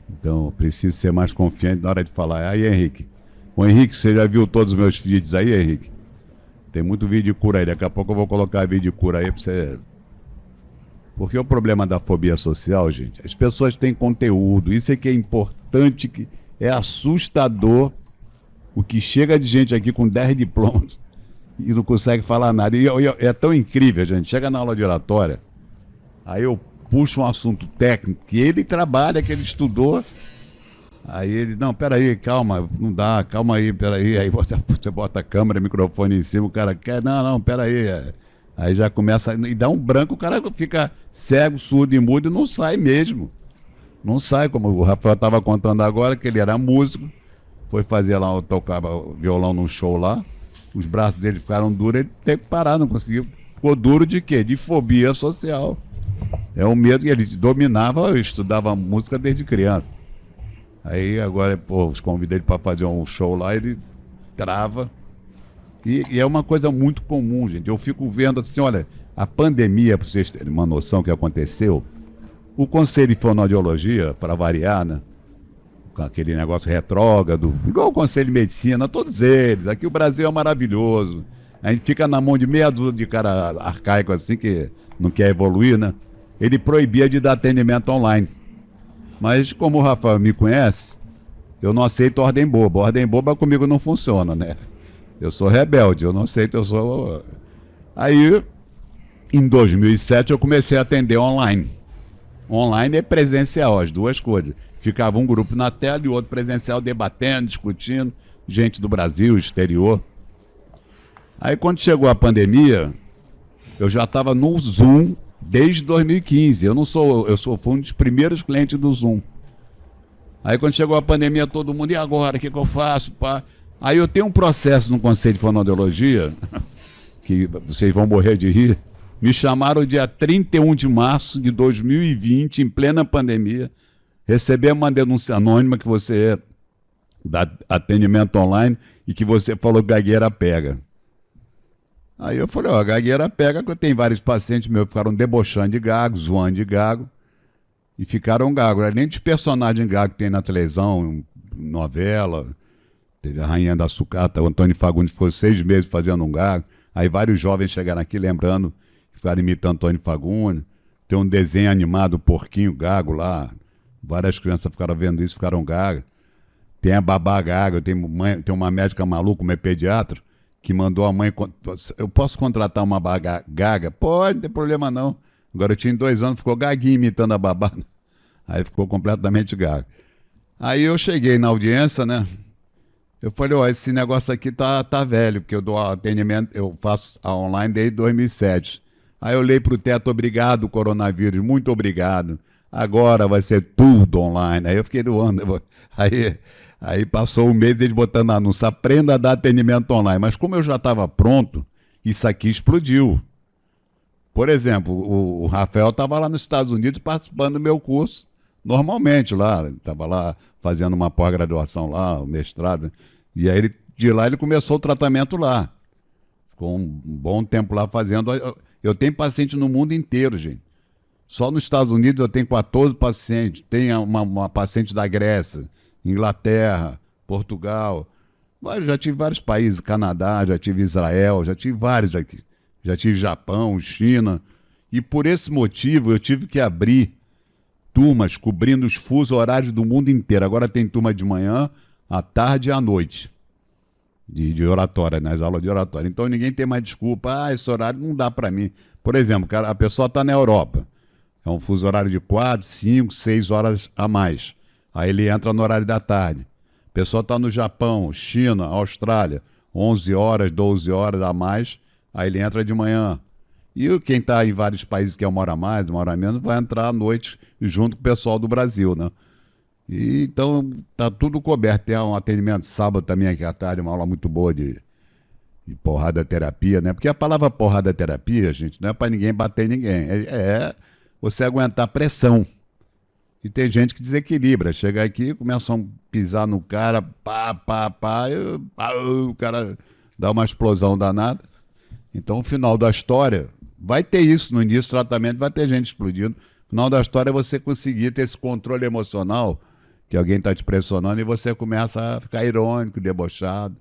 Então, eu preciso ser mais confiante na hora de falar. Aí, Henrique. Ô, Henrique, você já viu todos os meus vídeos aí, Henrique? Tem muito vídeo de cura aí. Daqui a pouco eu vou colocar vídeo de cura aí pra você... Porque o problema da fobia social, gente, as pessoas têm conteúdo, isso é que é importante, que é assustador o que chega de gente aqui com 10 diplomas e não consegue falar nada. E é tão incrível, gente, chega na aula de oratória, aí eu puxo um assunto técnico que ele trabalha, que ele estudou, aí ele, não, peraí, calma, não dá, calma aí, peraí, aí você bota a câmera, microfone em cima, o cara quer, não, peraí, aí já começa, e dá um branco, o cara fica cego, surdo e mudo e não sai mesmo. Não sai, como o Rafael estava contando agora, que ele era músico, foi fazer lá, tocava violão num show lá, os braços dele ficaram duros, ele teve que parar, não conseguiu. Ficou duro de quê? De fobia social. É um medo que ele dominava, estudava música desde criança. Aí agora, pô, os convidei ele para fazer um show lá, ele trava. E é uma coisa muito comum, gente. Eu fico vendo assim, olha, a pandemia, para vocês terem uma noção que aconteceu, o Conselho de Fonoaudiologia, para variar, né? Com aquele negócio retrógrado, igual o Conselho de Medicina, todos eles. Aqui o Brasil é maravilhoso. A gente fica na mão de meia dúzia de cara arcaico assim, que não quer evoluir, né? Ele proibia de dar atendimento online. Mas como o Rafael me conhece, eu não aceito ordem boba. Ordem boba comigo não funciona, né? Eu sou rebelde, eu não aceito, eu sou... Aí, em 2007, eu comecei a atender online. Online é presencial, as duas coisas. Ficava um grupo na tela e o outro presencial debatendo, discutindo, gente do Brasil, exterior. Aí, quando chegou a pandemia, eu já estava no Zoom desde 2015. Fui um dos primeiros clientes do Zoom. Aí, quando chegou a pandemia, todo mundo, e agora, o que eu faço, pá? Aí eu tenho um processo no Conselho de Fonoaudiologia, que vocês vão morrer de rir. Me chamaram dia 31 de março de 2020, em plena pandemia. Recebi uma denúncia anônima que você dá atendimento online e que você falou que gagueira pega. Aí eu falei, ó, gagueira pega, que eu tenho vários pacientes meus que ficaram debochando de gago, zoando de gago, e ficaram gago. Além dos personagens gago que tem na televisão, novela... Teve a Rainha da Sucata, o Antônio Fagundes ficou 6 meses fazendo um gago. Aí vários jovens chegaram aqui lembrando, ficaram imitando Antônio Fagundes. Tem um desenho animado, Porquinho Gago lá. Várias crianças ficaram vendo isso, ficaram gaga. Tem a babá gaga, tem uma médica maluca, uma pediatra, que mandou a mãe... Eu posso contratar uma babá gaga? Pode, não tem problema não. Agora eu tinha 2 anos, ficou gaguinho imitando a babá. Aí ficou completamente gaga. Aí eu cheguei na audiência, né? Eu falei, ó, esse negócio aqui tá velho, porque eu dou atendimento, eu faço a online desde 2007. Aí eu olhei pro teto, obrigado, coronavírus, muito obrigado. Agora vai ser tudo online. Aí eu fiquei doando. Aí passou um mês eles botando anúncio, aprenda a dar atendimento online. Mas como eu já estava pronto, isso aqui explodiu. Por exemplo, o Rafael estava lá nos Estados Unidos participando do meu curso, normalmente lá, estava lá fazendo uma pós-graduação lá, o mestrado, e aí de lá ele começou o tratamento lá. Ficou um bom tempo lá fazendo. Eu tenho paciente no mundo inteiro, gente. Só nos Estados Unidos eu tenho 14 pacientes. Tem uma paciente da Grécia, Inglaterra, Portugal. Já tive vários países, Canadá, já tive Israel, já tive vários aqui. Já tive Japão, China. E por esse motivo eu tive que abrir turmas cobrindo os fusos horários do mundo inteiro. Agora tem turma de manhã, à tarde e à noite. De oratória, nas aulas de oratória. Então ninguém tem mais desculpa. Esse horário não dá para mim. Por exemplo, a pessoa está na Europa. É um fuso horário de 4, 5, 6 horas a mais. Aí ele entra no horário da tarde. O pessoal está no Japão, China, Austrália, 11 horas, 12 horas a mais, aí ele entra de manhã. E quem está em vários países que é uma hora a mais, uma hora a menos, vai entrar à noite junto com o pessoal do Brasil, né? E, então, tá tudo coberto. Tem um atendimento sábado também aqui à tarde, uma aula muito boa de porrada terapia, né? Porque a palavra porrada terapia, gente, não é para ninguém bater em ninguém. É você aguentar pressão. E tem gente que desequilibra. Chega aqui, começam a pisar no cara, o cara dá uma explosão danada. Então, o final da história, vai ter isso no início do tratamento, vai ter gente explodindo. O final da história é você conseguir ter esse controle emocional, que alguém está te pressionando, e você começa a ficar irônico, debochado.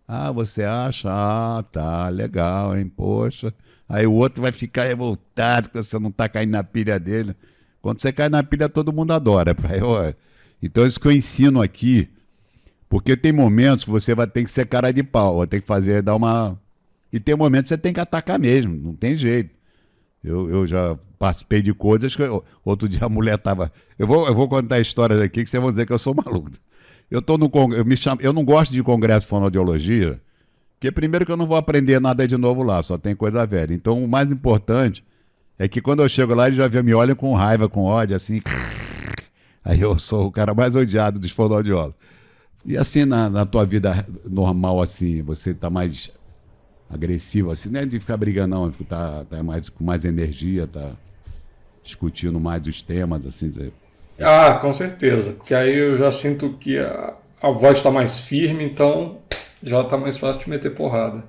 Ah, você acha? Ah, tá, legal, hein, poxa. Aí o outro vai ficar revoltado porque você não está caindo na pilha dele. Quando você cai na pilha, todo mundo adora. Então, isso que eu ensino aqui, porque tem momentos que você vai ter que ser cara de pau, vai ter que fazer, dar uma... E tem momentos que você tem que atacar mesmo, não tem jeito. Eu já participei de coisas que... Outro dia a mulher estava... Eu vou contar histórias aqui que vocês vão dizer que eu sou maluco. Eu não gosto de congresso de fonoaudiologia, porque primeiro que eu não vou aprender nada de novo lá, só tem coisa velha. Então, o mais importante é que quando eu chego lá, eles já me olham com raiva, com ódio, assim... Aí eu sou o cara mais odiado dos fonoaudiólogos. E assim, na tua vida normal, assim, você está mais agressivo, assim, não é de ficar brigando, não, tá mais, com mais energia, tá discutindo mais os temas, assim... Ah, com certeza, porque aí eu já sinto que a voz está mais firme, então já está mais fácil de meter porrada.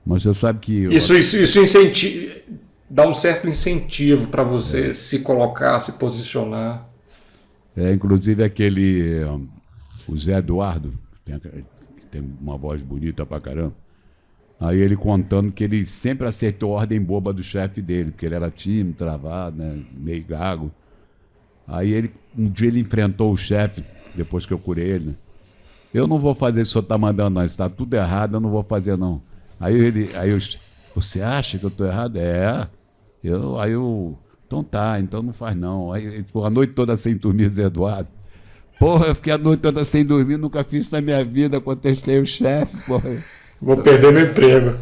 Mas você sabe que... Isso dá um certo incentivo para você se colocar, se posicionar. Inclusive o Zé Eduardo, que tem uma voz bonita pra caramba, aí ele contando que ele sempre aceitou ordem boba do chefe dele, porque ele era tímido, travado, né, meio gago. Aí um dia ele enfrentou o chefe, depois que eu curei ele, né? Eu não vou fazer isso que o senhor está mandando, não. Está tudo errado, eu não vou fazer, não. Você acha que eu estou errado? Então tá, então não faz não. Aí ele ficou a noite toda sem dormir, Zé Eduardo. Porra, eu fiquei a noite toda sem dormir, nunca fiz isso na minha vida, contestei o chefe, porra. Vou perder meu emprego.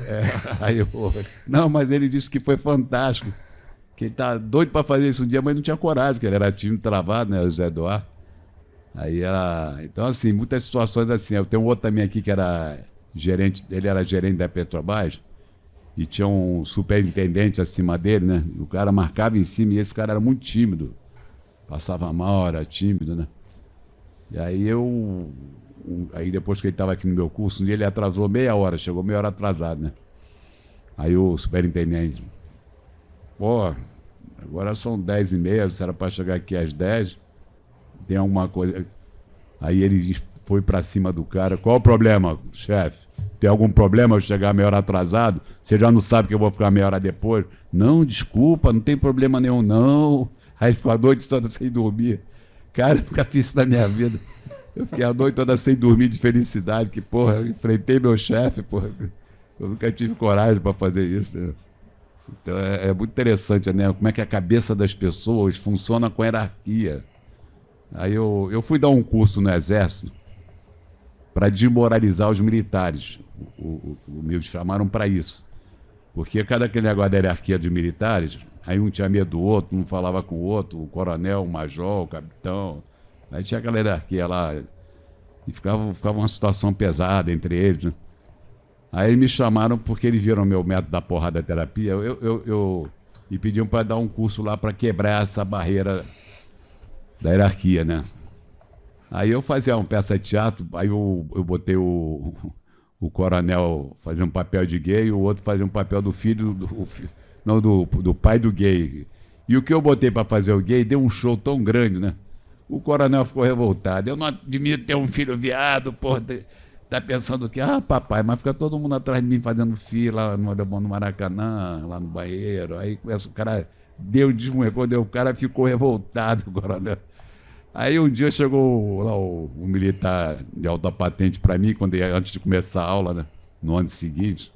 Não, mas ele disse que foi fantástico. Que ele tá doido para fazer isso um dia, mas não tinha coragem, porque ele era tímido, travado, né, o Zé Eduardo. Então, assim, muitas situações assim. Eu tenho um outro também aqui que era gerente, ele era gerente da Petrobras, e tinha um superintendente acima dele, né? O cara marcava em cima e esse cara era muito tímido. Passava mal, era tímido, né? E aí aí depois que ele estava aqui no meu curso, um dia ele atrasou meia hora, chegou meia hora atrasado, né? Aí o superintendente... Pô, agora são 10h30, você era para chegar aqui às 10, tem alguma coisa... Aí ele foi para cima do cara. Qual o problema, chefe? Tem algum problema eu chegar meia hora atrasado? Você já não sabe que eu vou ficar meia hora depois? Não, desculpa, não tem problema nenhum, não. Aí ele ficou a noite toda sem dormir. Cara, eu nunca fiz isso na minha vida. Eu fiquei a noite toda sem dormir de felicidade, que, porra, eu enfrentei meu chefe, porra. Eu nunca tive coragem para fazer isso, né? Então é muito interessante, né? Como é que a cabeça das pessoas funciona com hierarquia. Aí eu fui dar um curso no Exército para desmoralizar os militares. Me chamaram para isso. Porque cada aquele negócio da hierarquia de militares, aí um tinha medo do outro, um falava com o outro, o coronel, o major, o capitão. Aí tinha aquela hierarquia lá. E ficava uma situação pesada entre eles, né? Aí me chamaram porque eles viram meu método da porrada terapia e pediam para dar um curso lá para quebrar essa barreira da hierarquia, né? Aí eu fazia uma peça de teatro, aí eu botei o coronel fazer um papel de gay, o outro fazia um papel do filho, do pai do gay. E o que eu botei para fazer o gay deu um show tão grande, né? O coronel ficou revoltado. Eu não admito ter um filho viado, porra. Tá pensando que, papai, mas fica todo mundo atrás de mim fazendo fila no Maracanã, lá no banheiro. Aí o cara desmonhecou, o cara ficou revoltado, coronel. Aí um dia chegou lá o militar de alta patente para mim, antes de começar a aula, né, no ano seguinte.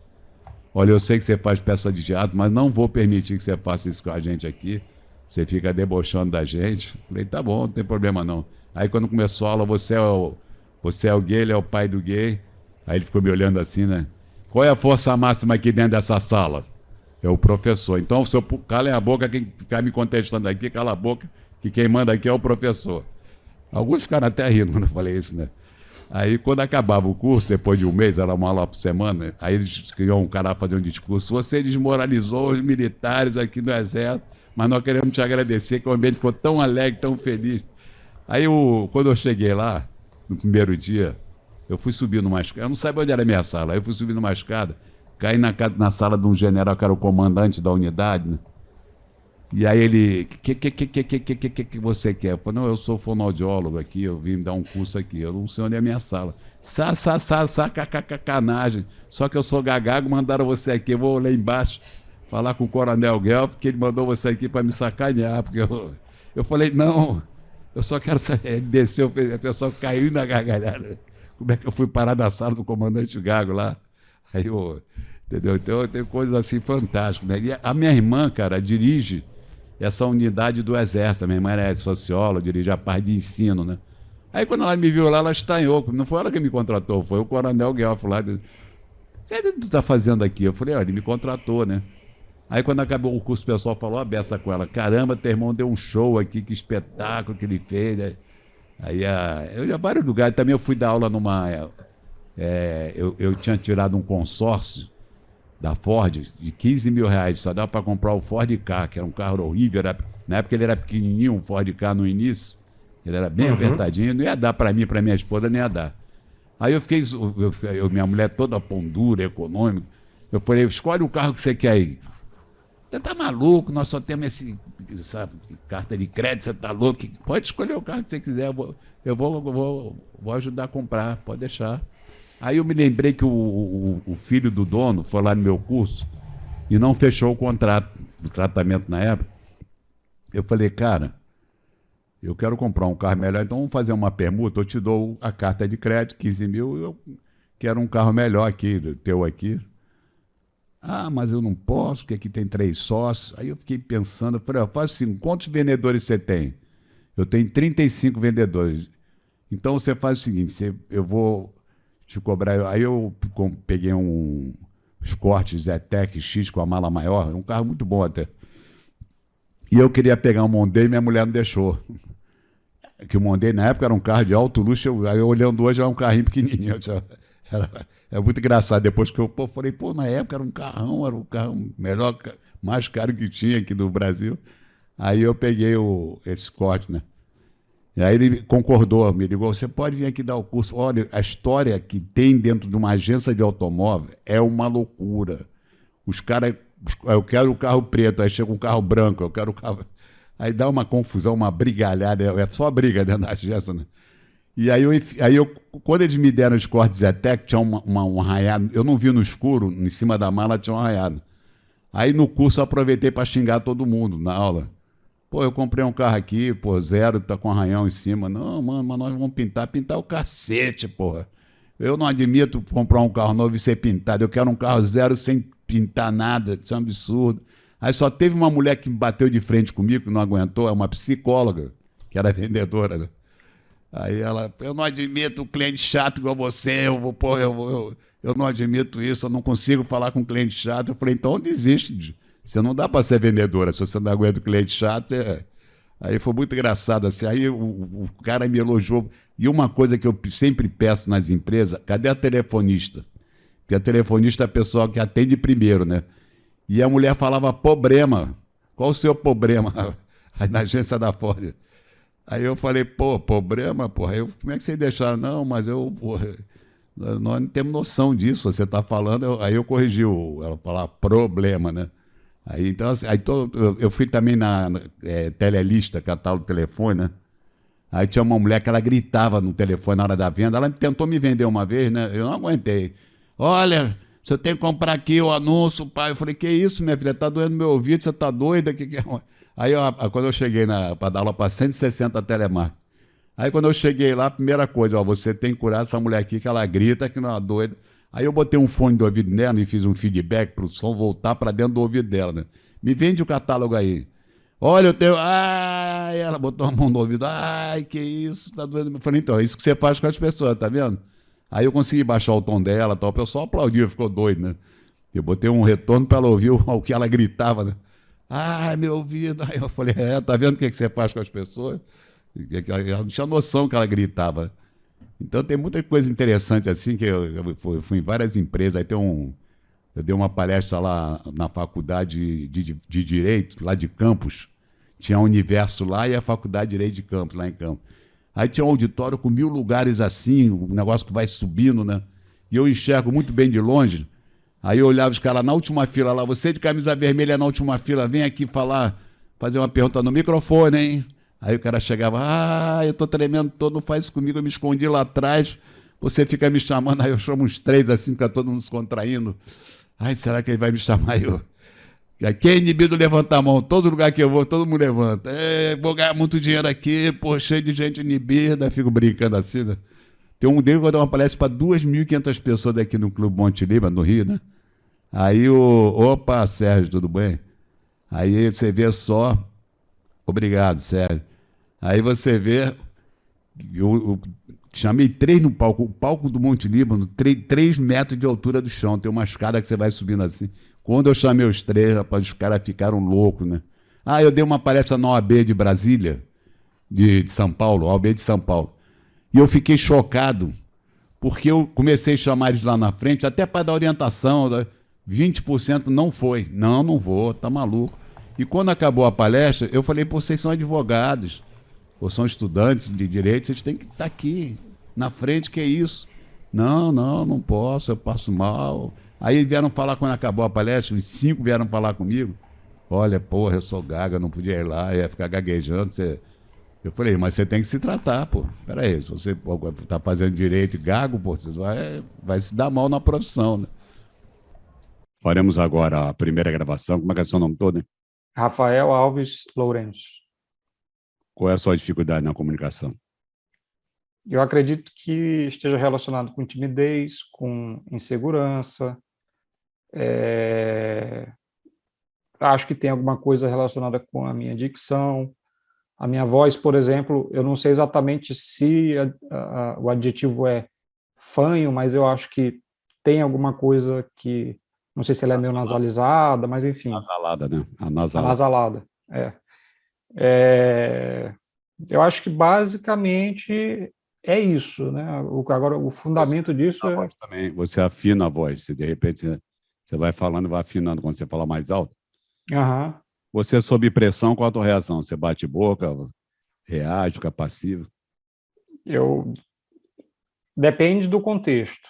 Olha, eu sei que você faz peça de teatro, mas não vou permitir que você faça isso com a gente aqui. Você fica debochando da gente. Falei, tá bom, não tem problema não. Aí quando começou a aula, você é o gay, ele é o pai do gay. Aí ele ficou me olhando assim, né? Qual é a força máxima aqui dentro dessa sala? É o professor. Então, se eu calem a boca, quem ficar me contestando aqui, cala a boca, que quem manda aqui é o professor. Alguns ficaram até rindo quando eu falei isso, né? Aí, quando acabava o curso, depois de um mês, era uma aula por semana, aí eles queriam um cara fazer um discurso. Você desmoralizou os militares aqui no Exército, mas nós queremos te agradecer, que o ambiente ficou tão alegre, tão feliz. Aí, quando eu cheguei lá, no primeiro dia, eu fui subir numa escada, eu não sabia onde era a minha sala, aí eu fui subir numa escada, caí na sala de um general que era o comandante da unidade, né? E aí ele, que você quer? Eu falei, não, eu sou fonoaudiólogo aqui, eu vim dar um curso aqui, eu não sei onde é a minha sala. Sacanagem, só que eu sou gagago, mandaram você aqui, eu vou lá embaixo falar com o Coronel Guelph, que ele mandou você aqui para me sacanear, porque eu falei, não, eu só quero saber. Ele desceu, a pessoa caiu na gargalhada. Como é que eu fui parar na sala do comandante Gago lá? Aí eu, entendeu? Então tem coisas assim fantásticas, né? E a minha irmã, cara, dirige essa unidade do Exército. A minha irmã é socióloga, dirige a parte de ensino, né? Aí quando ela me viu lá, ela estranhou. Não foi ela que me contratou, foi o Coronel Guelph lá. O que tu tá fazendo aqui? Eu falei, ele me contratou, né? Aí quando acabou o curso, o pessoal falou a beça com ela. Caramba, teu irmão deu um show aqui, que espetáculo que ele fez. Aí eu ia a vários lugares. Também eu fui dar aula numa... eu tinha tirado um consórcio da Ford de 15 mil reais. Só dava para comprar o Ford Ka, que era um carro horrível. Na época ele era pequenininho, um Ford Ka no início. Ele era bem apertadinho. Não ia dar para mim, para minha esposa, nem ia dar. Aí eu fiquei... minha mulher toda pão dura, econômica. Eu falei, escolhe o carro que você quer aí. Você tá maluco? Nós só temos essa carta de crédito, você tá louco? Pode escolher o carro que você quiser, eu vou ajudar a comprar, pode deixar. Aí eu me lembrei que o filho do dono foi lá no meu curso e não fechou o contrato do tratamento na época. Eu falei, cara, eu quero comprar um carro melhor, então vamos fazer uma permuta, eu te dou a carta de crédito, 15 mil, eu quero um carro melhor aqui, teu aqui. Ah, mas eu não posso, porque aqui tem 3 sócios. Aí eu fiquei pensando, eu falei, faz assim, quantos vendedores você tem? Eu tenho 35 vendedores. Então você faz o seguinte, eu vou te cobrar... Aí eu peguei os cortes Zetec X com a mala maior, um carro muito bom até. E eu queria pegar um Mondeo e minha mulher não deixou. Que o Mondeo na época era um carro de alto luxo, aí eu olhando hoje era um carrinho pequenininho. É muito engraçado. Depois que eu falei, na época era um carro melhor, mais caro que tinha aqui no Brasil. Aí eu peguei esse corte, né? E aí ele concordou, me ligou, você pode vir aqui dar o curso. Olha, a história que tem dentro de uma agência de automóvel é uma loucura. Os caras, eu quero o carro preto, aí chega um carro branco, eu quero o carro... Aí dá uma confusão, uma brigalhada, é só briga dentro da agência, né? E aí quando eles me deram os cortes Zetec, tinha um arranhado, eu não vi no escuro, em cima da mala tinha um arranhado. Aí no curso eu aproveitei para xingar todo mundo na aula. Pô, eu comprei um carro aqui, zero, tá com arranhão em cima. Não, mano, mas nós vamos pintar o cacete, porra. Eu não admito comprar um carro novo e ser pintado, eu quero um carro zero sem pintar nada, isso é um absurdo. Aí só teve uma mulher que me bateu de frente comigo, que não aguentou, é uma psicóloga, que era vendedora, né? Aí ela, eu não admito um cliente chato igual você, eu não admito isso, eu não consigo falar com um cliente chato. Eu falei, então desiste, você não dá para ser vendedora, se você não aguenta o cliente chato. Aí foi muito engraçado, assim, aí o cara me elogiou. E uma coisa que eu sempre peço nas empresas, cadê a telefonista? Porque a telefonista é a pessoa que atende primeiro, né? E a mulher falava, problema, qual o seu problema? Na agência da Ford. Aí eu falei, problema, porra. Como é que vocês deixaram? Não, mas nós não temos noção disso, você está falando. Aí eu corrigi ela falar problema, né? Aí, então, assim, eu fui também na Telelista, catálogo de telefone, né? Aí tinha uma mulher que ela gritava no telefone na hora da venda, ela tentou me vender uma vez, né? Eu não aguentei. Olha, você tem que comprar aqui o anúncio, pai. Eu falei, que isso, minha filha? Tá doendo meu ouvido, você tá doida? Aí, quando eu cheguei para dar aula para 160 telemarketing, aí quando eu cheguei lá, a primeira coisa, você tem que curar essa mulher aqui, que ela grita, que não é doida. Aí eu botei um fone do ouvido nela e fiz um feedback para o som voltar para dentro do ouvido dela, né? Me vende o catálogo aí. Olha, eu tenho. Ai, ela botou a mão no ouvido. Ai, que isso, tá doendo. Eu falei, então, é isso que você faz com as pessoas, tá vendo? Aí eu consegui baixar o tom dela, tal. O pessoal aplaudiu, ficou doido, né? Eu botei um retorno para ela ouvir o que ela gritava, né? Ai, meu ouvido. Aí eu falei, tá vendo o que você faz com as pessoas? Ela não tinha noção que ela gritava. Então tem muita coisa interessante assim, que eu fui em várias empresas, eu dei uma palestra lá na faculdade de Direito, lá de Campos, tinha um Universo lá e a Faculdade de Direito de Campos, lá em Campos. Aí tinha um auditório com 1000 lugares assim, um negócio que vai subindo, né? E eu enxergo muito bem de longe. Aí eu olhava os caras na última fila lá, você de camisa vermelha na última fila, vem aqui falar, fazer uma pergunta no microfone, hein? Aí o cara chegava, eu tô tremendo todo, não faz isso comigo, eu me escondi lá atrás, você fica me chamando, aí eu chamo uns 3 assim, fica todo mundo se contraindo. Ai, será que ele vai me chamar? Quem é inibido levanta a mão, todo lugar que eu vou, todo mundo levanta. Vou ganhar muito dinheiro aqui, pô, cheio de gente inibida, fico brincando assim, né? Tem um dele que eu dou uma palestra para 2.500 pessoas aqui no Clube Monte Líbano, no Rio, né? Aí opa, Sérgio, tudo bem? Aí você vê só, obrigado, Sérgio. Aí você vê, eu chamei 3 no palco, o palco do Monte Líbano, 3 metros de altura do chão, tem uma escada que você vai subindo assim. Quando eu chamei os 3, rapaz, os caras ficaram loucos, né? Eu dei uma palestra na OAB de Brasília, de São Paulo, OAB de São Paulo. E eu fiquei chocado, porque eu comecei a chamar eles lá na frente, até para dar orientação, 20% não foi. Não vou, tá maluco. E quando acabou a palestra, eu falei, pô, vocês são advogados, ou são estudantes de direito, vocês têm que estar aqui, na frente, que é isso? Não posso, eu passo mal. Aí vieram falar quando acabou a palestra, os 5 vieram falar comigo. Olha, porra, eu sou gaga, não podia ir lá, ia ficar gaguejando. Eu falei, mas você tem que se tratar, pô. Peraí, se você está fazendo direito e gago, pô, você vai se dar mal na profissão, né? Faremos agora a primeira gravação. Como é que é o seu nome todo, hein? Rafael Alves Lourenço. Qual é a sua dificuldade na comunicação? Eu acredito que esteja relacionado com timidez, com insegurança. Acho que tem alguma coisa relacionada com a minha dicção. A minha voz, por exemplo, eu não sei exatamente se o adjetivo é fanho, mas eu acho que tem alguma coisa que, não sei se ela é meio nasalizada, mas enfim. Nasalada, né? Anasalada, eu acho que basicamente é isso, né? Agora, o fundamento disso é... voz também, você afina a voz, se de repente você vai falando e vai afinando quando você fala mais alto. Uhum. Você, sob pressão, qual a tua reação? Você bate boca, reage, fica passivo? Depende do contexto.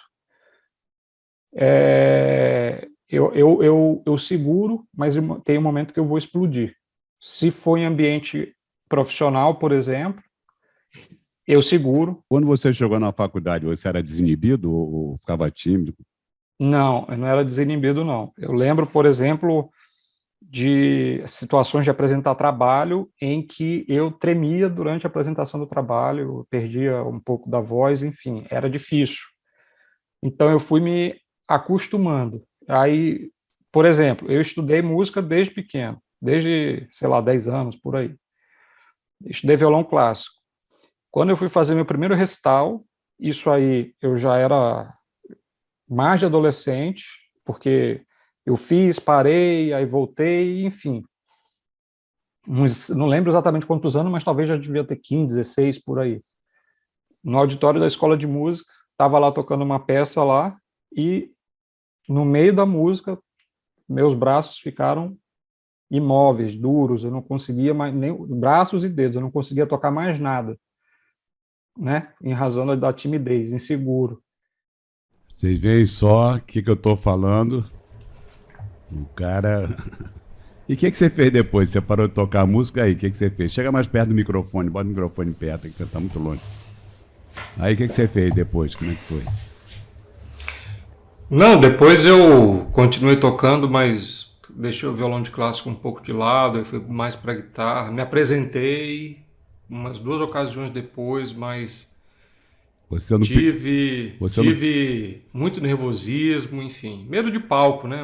Eu seguro, mas tem um momento que eu vou explodir. Se for em ambiente profissional, por exemplo, eu seguro. Quando você chegou na faculdade, você era desinibido ou ficava tímido? Não, eu não era desinibido, não. Eu lembro, por exemplo, de situações de apresentar trabalho em que eu tremia durante a apresentação do trabalho, perdia um pouco da voz, enfim, era difícil. Então eu fui me acostumando. Aí, por exemplo, eu estudei música desde pequeno, desde, sei lá, 10 anos, por aí. Estudei violão clássico. Quando eu fui fazer meu primeiro recital, isso aí eu já era mais de adolescente, porque eu fiz, parei, aí voltei, enfim. Não lembro exatamente quantos anos, mas talvez já devia ter 15, 16, por aí. No auditório da escola de música, estava lá tocando uma peça lá, e no meio da música, meus braços ficaram imóveis, duros, eu não conseguia mais, nem braços e dedos, eu não conseguia tocar mais nada, né? Em razão da timidez, inseguro. Vocês veem só o que eu estou falando. O cara... E o que você fez depois? Você parou de tocar a música aí? O que você fez? Chega mais perto do microfone, bota o microfone perto, que você está muito longe. Aí o que você fez depois? Como é que foi? Não, depois eu continuei tocando, mas deixei o violão de clássico um pouco de lado, eu fui mais para guitarra. Me apresentei umas 2 ocasiões depois, mas tive muito nervosismo, enfim, medo de palco, né?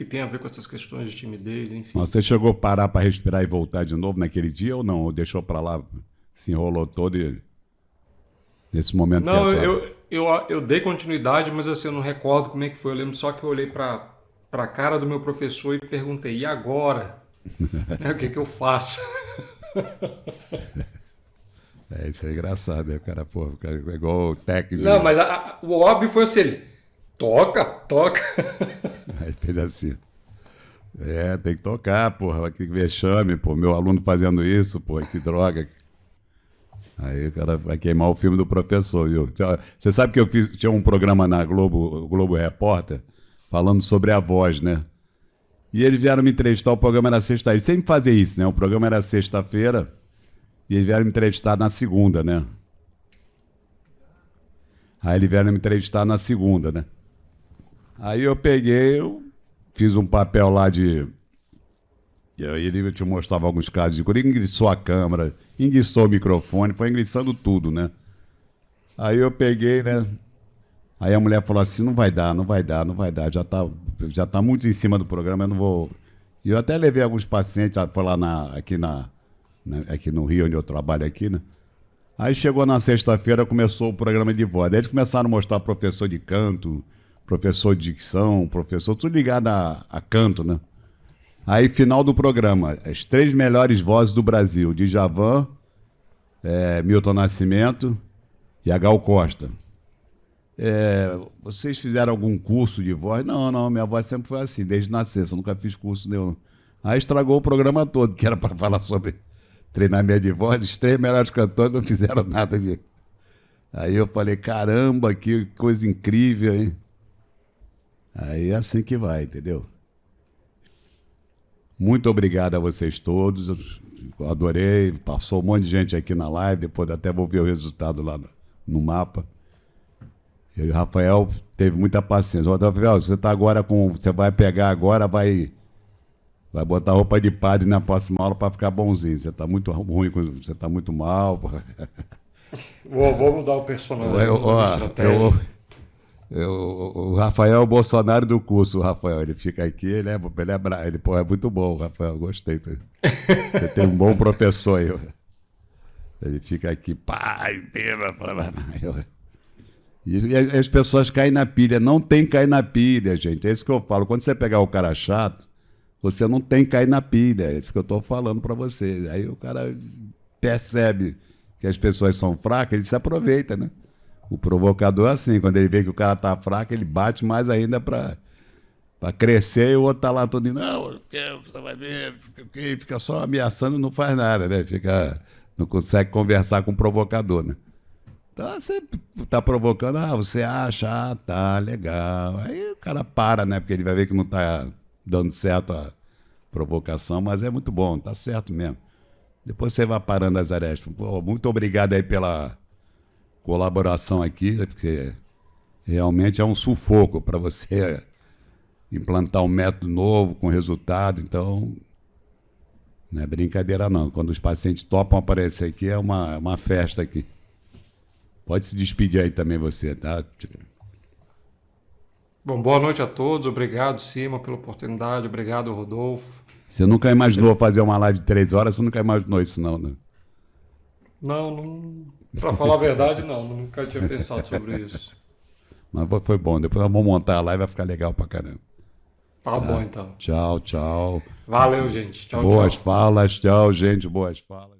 que tem a ver com essas questões de timidez, enfim. Você chegou a parar para respirar e voltar de novo naquele dia ou não? Ou deixou para lá, se enrolou todo e... Nesse momento não, que eu dei continuidade, mas assim, eu não recordo como é que foi. Eu lembro só que eu olhei para a cara do meu professor e perguntei, e agora? O que eu faço? Isso é engraçado, né? O cara, pô, é igual o técnico. Não, mas o óbvio foi assim, ele, toca. Aí fez assim. Tem que tocar, porra, que vexame, pô, meu aluno fazendo isso, pô, que droga. Aí o cara vai queimar o filme do professor, viu? Você sabe que tinha um programa na Globo, o Globo Repórter, falando sobre a voz, né? E eles vieram me entrevistar, o programa era sexta-feira. Eles sempre fazem isso, né? O programa era sexta-feira e eles vieram me entrevistar na segunda, né? Aí eles vieram me entrevistar na segunda, né? Aí eu fiz um papel lá de... E aí ele te mostrava alguns casos de cura, enguiçou a câmera, enguiçou o microfone, foi enguiçando tudo, né? Aí eu peguei, né? Aí a mulher falou assim, não vai dar, já tá muito em cima do programa, eu não vou... E eu até levei alguns pacientes, foi lá aqui no Rio, onde eu trabalho aqui, né? Aí chegou na sexta-feira, começou o programa de voz. Aí eles começaram a mostrar professor de canto, professor de dicção, professor, tudo ligado a canto, né? Aí, final do programa, as 3 melhores vozes do Brasil, Djavan, Milton Nascimento e a Gal Costa. Vocês fizeram algum curso de voz? Não, minha voz sempre foi assim, desde nascença, nunca fiz curso nenhum. Aí estragou o programa todo, que era para falar sobre treinamento de voz, os 3 melhores cantores não fizeram nada de... Aí eu falei, caramba, que coisa incrível, hein? Aí é assim que vai, entendeu? Muito obrigado a vocês todos, eu adorei, passou um monte de gente aqui na live, depois até vou ver o resultado lá no mapa. E o Rafael teve muita paciência. Rafael, você tá agora você vai pegar agora, vai botar roupa de padre na próxima aula para ficar bonzinho. Você tá muito ruim, você tá muito mal. Vou mudar o personagem. O Rafael é o Bolsonaro do curso, o Rafael. Ele fica aqui, ele é muito bom, Rafael, gostei. Você tem um bom professor aí. Ele fica aqui, pai, e as pessoas caem na pilha. Não tem que cair na pilha, gente. É isso que eu falo. Quando você pegar o cara chato, você não tem que cair na pilha. É isso que eu estou falando para você. Aí o cara percebe que as pessoas são fracas, ele se aproveita, né? O provocador é assim, quando ele vê que o cara tá fraco, ele bate mais ainda para crescer e o outro tá lá todo indo, não, você vai ver, fica só ameaçando e não faz nada, né? Não consegue conversar com o provocador, né? Então você tá provocando, você acha, tá, legal. Aí o cara para, né? Porque ele vai ver que não tá dando certo a provocação, mas é muito bom, tá certo mesmo. Depois você vai parando as arestas. Pô, muito obrigado aí pela colaboração aqui, porque realmente é um sufoco para você implantar um método novo com resultado, então não é brincadeira não. Quando os pacientes topam aparecer aqui, é uma festa aqui. Pode se despedir aí também você, tá? Bom, boa noite a todos, obrigado Cima pela oportunidade, obrigado Rodolfo. Você nunca imaginou fazer uma live de 3 horas, você nunca imaginou isso não, né? Não, para falar a verdade, nunca tinha pensado sobre isso. Mas foi bom, depois nós vamos montar a live, vai ficar legal pra caramba. Tá bom, então. Tchau. Valeu, gente. Tchau, boas falas, tchau, gente, boas falas.